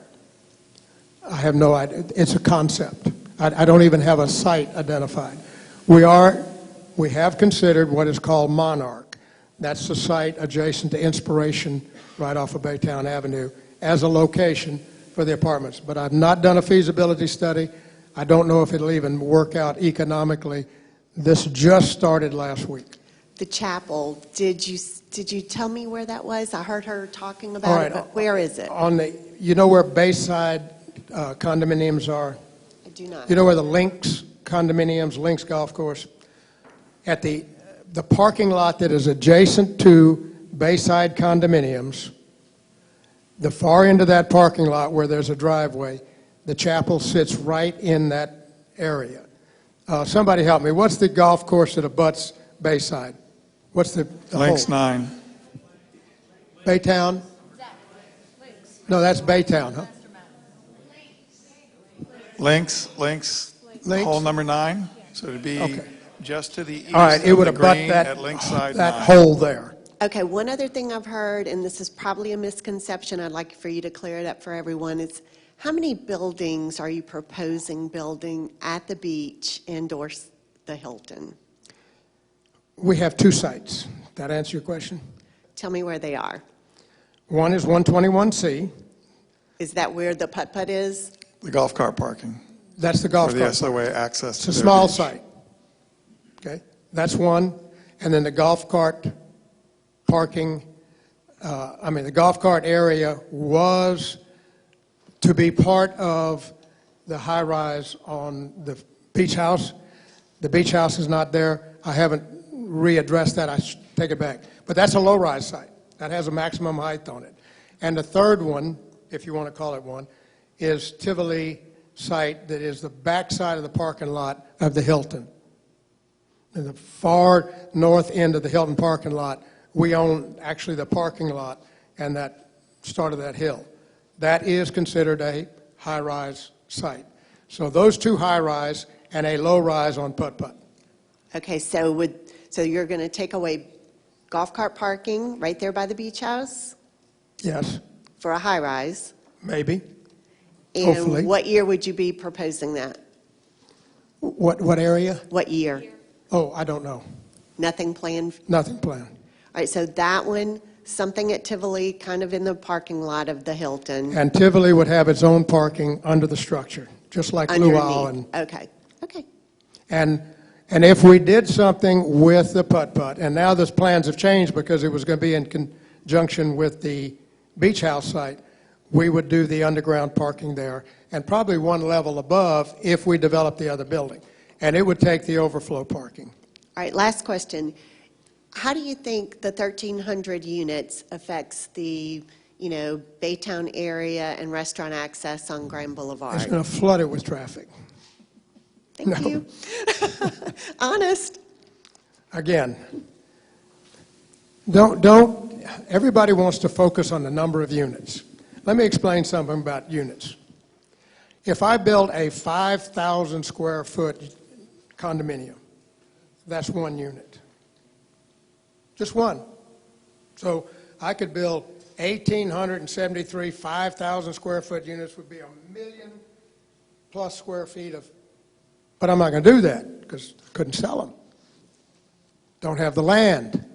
I have no idea. It's a concept. I don't even have a site identified. We have considered what is called Monarch. That's the site adjacent to Inspiration right off of Baytown Avenue as a location for the apartments. But I've not done a feasibility study. I don't know if it'll even work out economically. This just started last week. The chapel, did you tell me where that was? I heard her talking All about right. it, but where is it? You know where Bayside condominiums are? I do not. You know where the Links condominiums, Links Golf Course? At the parking lot that is adjacent to Bayside condominiums, the far end of that parking lot where there's a driveway, the chapel sits right in that area. Somebody help me. What's the golf course that abuts Bayside? What's the Links hole? 9. Baytown? No, that's Baytown, huh? Links, Links? hole number 9. So it'd be Okay. just to the east All right, it of would the abut green that, at Linkside 9. that hole there. Okay, one other thing I've heard, and this is probably a misconception, I'd like for you to clear it up for everyone, is how many buildings are you proposing building at the beach and/or the Hilton? We have 2 sites. That answer your question? Tell me where they are. One is 121C. Is that where the putt-putt is? The golf cart parking, That's the or golf the cart. SOA access It's to a their small beach. site. Okay, that's one. And then the golf cart parking, the golf cart area was to be part of the high-rise on the beach house. The beach house is not there. I haven't readdressed that. Take it back. But that's a low-rise site. That has a maximum height on it. And the third one, if you want to call it one, is Tivoli site that is the backside of the parking lot of the Hilton. In the far north end of the Hilton parking lot, we own actually the parking lot and that start of that hill. That is considered a high-rise site. So those 2 high-rise and a low-rise on Putt-Putt. Okay, so you're going to take away golf cart parking right there by the beach house Yes, for a high-rise? maybe. Hopefully. And what year would you be proposing that? What area? What year? Oh, I don't know. Nothing planned? Nothing planned. All right, so that one, something at Tivoli, kind of in the parking lot of the Hilton. And Tivoli would have its own parking under the structure, just like Luau. Underneath. Okay. And if we did something with the Putt-Putt, and now those plans have changed because it was going to be in conjunction with the beach house site, we would do the underground parking there, and probably one level above if we developed the other building. And it would take the overflow parking. All right, last question. How do you think the 1,300 units affects the, Baytown area and restaurant access on Grand It's Boulevard? going to flood it with traffic. Thank you. Honest. Again, everybody wants to focus on the number of units. Let me explain something about units. If I build a 5,000 square foot condominium, that's 1 unit. Just one. So I could build 1,873 5,000 square foot units, would be 1,000,000+ square feet of, but I'm not going to do that because I couldn't sell them. Don't have the land.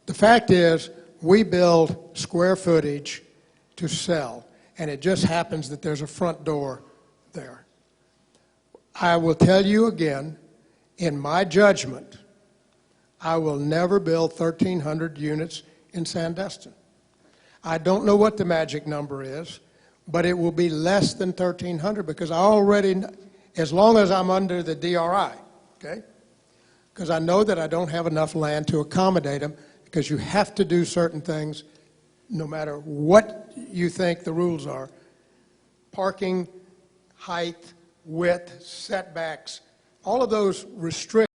The fact is, we build square footage to sell, and it just happens that there's a front door there. I will tell you again, in my judgment, I will never build 1,300 units in Sandestin. I don't know what the magic number is, but it will be less than 1,300 because I already, as long as I'm under the DRI, okay? Because I know that I don't have enough land to accommodate them because you have to do certain things no matter what you think the rules are. Parking, height, width, setbacks, all of those restrict